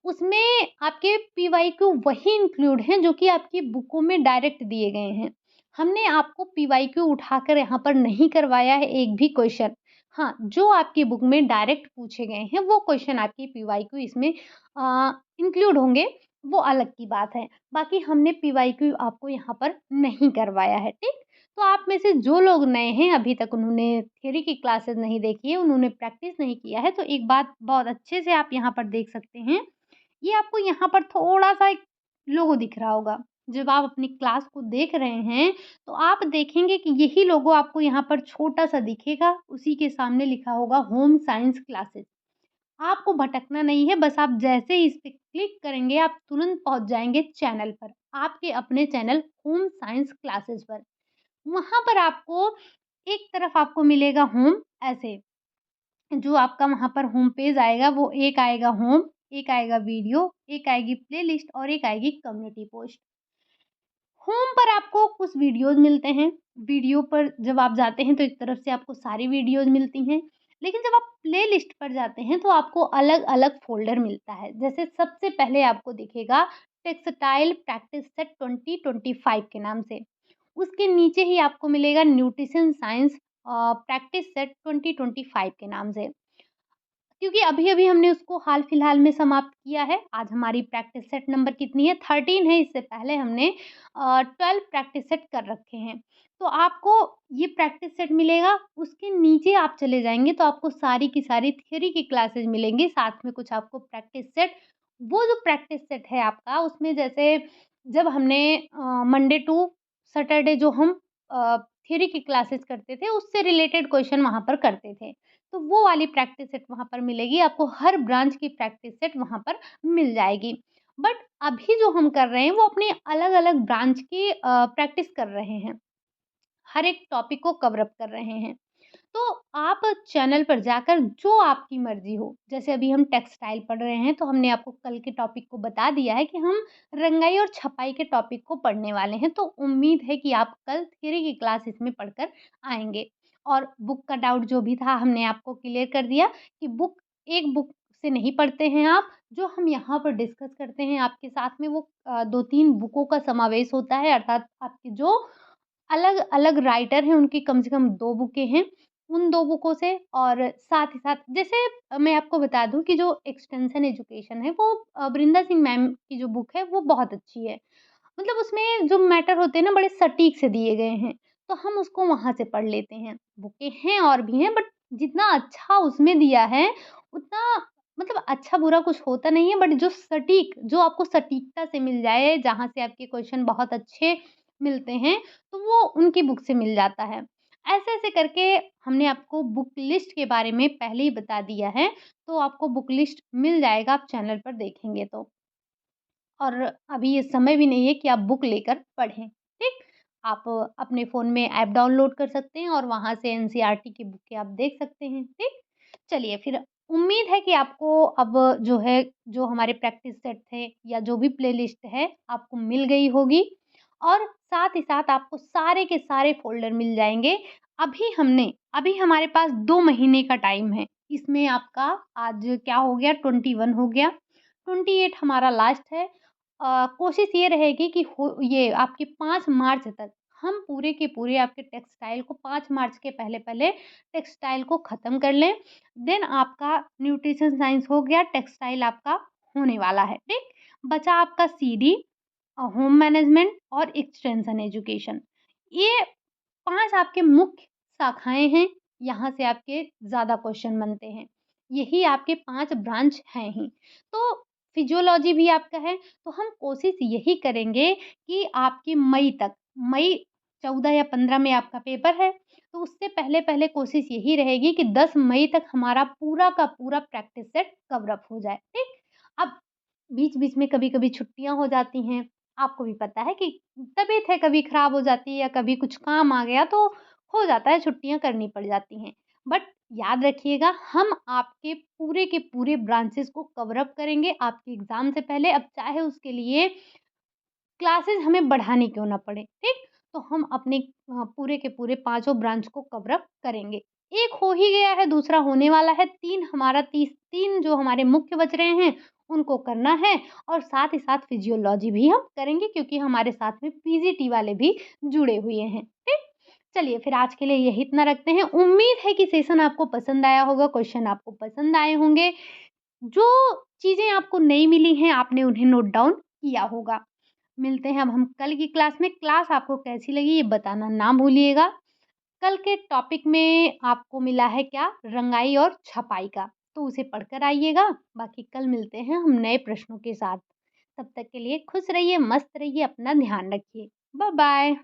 उसमें आपके पीवाईक्यू वही इंक्लूड हैं जो कि आपकी बुकों में डायरेक्ट दिए गए हैं। हमने आपको पीवाईक्यू उठाकर यहाँ पर नहीं करवाया है एक भी क्वेश्चन। हाँ, जो आपकी बुक में डायरेक्ट पूछे गए हैं वो क्वेश्चन आपके पीवाईक्यू इसमें इंक्लूड होंगे, वो अलग की बात है। बाकी हमने पीवाईक्यू आपको यहाँ पर नहीं करवाया है, ठीक? तो आप में से जो लोग नए हैं अभी तक उन्होंने थ्योरी की क्लासेस नहीं देखी है, उन्होंने प्रैक्टिस नहीं किया है, तो एक बात बहुत अच्छे से आप यहाँ पर देख सकते हैं ये आपको यहाँ पर थोड़ा-सा एक लोगो दिख रहा होगा। जब आप अपनी क्लास को देख रहे हैं, तो आप देखेंगे कि यही लोगो आपको यहाँ पर छोटा-सा दिखेगा, उसी के सामने लिखा होगा होम साइंस क्लासेस। आपको भटकना नहीं है, बस आप जैसे ही इस पे क्लिक करेंगे, आप तुरंत पहुँच जाएँगे चैनल पर, आपके अपने चैनल होम साइंस क्लासेस पर। वहाँ पर आपको एक तरफ आपको मिलेगा होम ऐसे जो आपका वहाँ पर होम पेज आएगा वो एक आएगा होम, एक आएगा वीडियो, एक आएगी प्लेलिस्ट और एक आएगी कम्युनिटी पोस्ट। होम पर आपको कुछ वीडियोज़ मिलते हैं, वीडियो पर जब आप जाते हैं तो एक तरफ से आपको सारी वीडियोज़ मिलती हैं, लेकिन जब आप प्लेलिस्ट पर जाते हैं तो आपको अलग-अलग फ़ोल्डर मिलता है। जैसे सबसे पहले आपको दिखेगा टेक्सटाइल प्रैक्टिस सेट 2025 के नाम से, उसके नीचे ही आपको मिलेगा न्यूट्रिशन साइंस प्रैक्टिस सेट 2025 के नाम से। क्योंकि अभी-अभी हमने उसको हाल-फिलहाल में समाप्त किया है। आज हमारी प्रैक्टिस सेट नंबर कितनी है? 13 है, इससे पहले हमने 12 प्रैक्टिस सेट कर रखे हैं। तो आपको ये प्रैक्टिस सेट मिलेगा, उसके नीचे आप चले जाएँगे तो आपको सारी की सारी थ्योरी की क्लासेस मिलेंगी, साथ में कुछ आपको प्रैक्टिस सेट। वो जो प्रैक्टिस सेट है आपका, उसमें जैसे जब हमने मंडे टू सैटरडे जो हम थ्योरी की क्लासेस करते थे, उससे रिलेटेड क्वेश्चन वहाँ पर करते थे। तो वो वाली प्रैक्टिस सेट वहाँ पर मिलेगी, आपको हर ब्रांच की प्रैक्टिस सेट वहाँ पर मिल जाएगी। बट अभी जो हम कर रहे हैं, वो अपनी अलग-अलग ब्रांच की प्रैक्टिस कर रहे हैं। हर एक टॉपिक को कवर अप कर रहे हैं। तो आप चैनल पर जाकर जो आपकी मर्ज़ी हो, जैसे अभी हम टेक्सटाइल पढ़ रहे हैं, तो हमने आपको कल के टॉपिक को बता दिया है कि हम रंगाई और छपाई के टॉपिक को पढ़ने वाले हैं। तो उम्मीद है कि आप कल थ्योरी की क्लास इसमें पढ़कर आएँगे। और बुक का डाउट जो भी था, हमने आपको क्लियर कर दिया कि एक बुक से नहीं पढ़ते हैं आप, जो हम यहाँ पर डिस्कस करते हैं आपके साथ में वो 2-3 बुकों का समावेश होता है, अर्थात आपके जो अलग-अलग राइटर हैं, उनकी कम से कम 2 बुकें हैं। उन 2 बुकों से और साथ ही साथ जैसे मैं आपको बता दूँ कि जो एक्सटेंशन एजुकेशन है, वो वृंदा सिंह मैम की जो बुक है, वो बहुत अच्छी है। मतलब उसमें जो मैटर होते हैं ना, बड़े सटीक से दिए गए हैं, तो हम उसको वहाँ से पढ़ लेते हैं। बुकें हैं और भी हैं, बट जितना अच्छा उसमें दिया है, उतना मतलब अच्छा-बुरा कुछ होता नहीं है, बट जो आपको सटीकता से मिल जाए, जहाँ से आपके क्वेश्चन बहुत अच्छे मिलते हैं, तो वो उनकी बुक से मिल जाता है। ऐसे-ऐसे करके हमने आपको बुक लिस्ट के बारे में पहले ही बता दिया है, तो आपको बुक लिस्ट मिल जाएगा, आप चैनल पर देखेंगे तो। और अभी ये समय भी नहीं है कि आप बुक लेकर पढ़ें, ठीक? आप अपने फ़ोन में ऐप डाउनलोड कर सकते हैं और वहाँ से एनसीईआरटी की बुकें आप देख सकते हैं, ठीक? चलिए फिर उम्मीद है कि आपको अब जो है, जो हमारे प्रैक्टिस सेट थे या जो भी प्लेलिस्ट है, आपको मिल गई होगी और साथ ही साथ आपको सारे के सारे फ़ोल्डर मिल जाएँगे। अभी हमारे पास 2 महीने का टाइम है। इसमें आपका आज क्या हो गया 21 हो गया, 28 हमारा लास्ट है। कोशिश ये रहेगी कि हो ये आपके 5 मार्च तक हम पूरे के पूरे आपके टेक्सटाइल को 5 मार्च के पहले-पहले टेक्सटाइल को ख़त्म कर लें। देन आपका न्यूट्रिशन साइंस हो गया, टेक्सटाइल आपका होने वाला है, ठीक? बचा आपका सीडी, होम मैनेजमेंट और एक्सटेंशन एजुकेशन। ये 5 आपके मुख्य शाखाएँ हैं, यहाँ से आपके ज़्यादा क्वेश्चन बनते हैं। यही आपके 5 ब्रांच हैं ही। तो फिजियोलॉजी भी आपका है, तो हम कोशिश यही करेंगे कि आपके मई 14 या 15 में आपका पेपर है, तो उससे पहले-पहले कोशिश यही रहेगी कि 10 मई तक हमारा पूरा का पूरा प्रैक्टिस सेट कवर अप हो जाए, ठीक? अब बीच-बीच में कभी-कभी छुट्टियाँ हो जाती हैं, आपको भी पता है कि तबीयत है कभी खराब हो जाती है या कभी कुछ काम आ गया तो हो जाता है, छुट्टियाँ करनी पड़ जाती हैं। बट याद रखिएगा, हम आपके पूरे के पूरे ब्रांचेज़ को कवर अप करेंगे आपके एग्ज़ाम से पहले, अब चाहे उसके लिए क्लासेस हमें बढ़ानी क्यों ना पड़े, ठीक? तो हम अपने पूरे के पूरे पाँचों ब्रांच को कवर अप करेंगे। एक हो ही गया है, दूसरा होने वाला है, 3 जो हमारे मुख्य बच रहे हैं, उनको करना है और साथ ही साथ फिजियोलॉजी भी हम करेंगे क्योंकि हमारे साथ में पीजीटी वाले भी जुड़े हुए हैं, ठीक? चलिए फिर आज के लिए यही इतना रखते हैं। उम्मीद है कि सेशन आपको पसंद आया होगा, क्वेश्चन आपको पसंद आए होंगे। जो चीज़ें आपको नहीं मिली हैं, आपने उन्हें नोट डाउन किया होगा। मिलते हैं अब हम कल की क्लास में। क्लास आपको कैसी लगी ये बताना ना भूलिएगा। कल के टॉपिक में आपको मिला है क्या? रंगाई और छपाई का, तो उसे पढ़कर आइएगा। बाकी कल मिलते हैं हम नए प्रश्नों के साथ। तब तक के लिए खुश रहिए, मस्त रहिए, अपना ध्यान रखिए। Bye bye.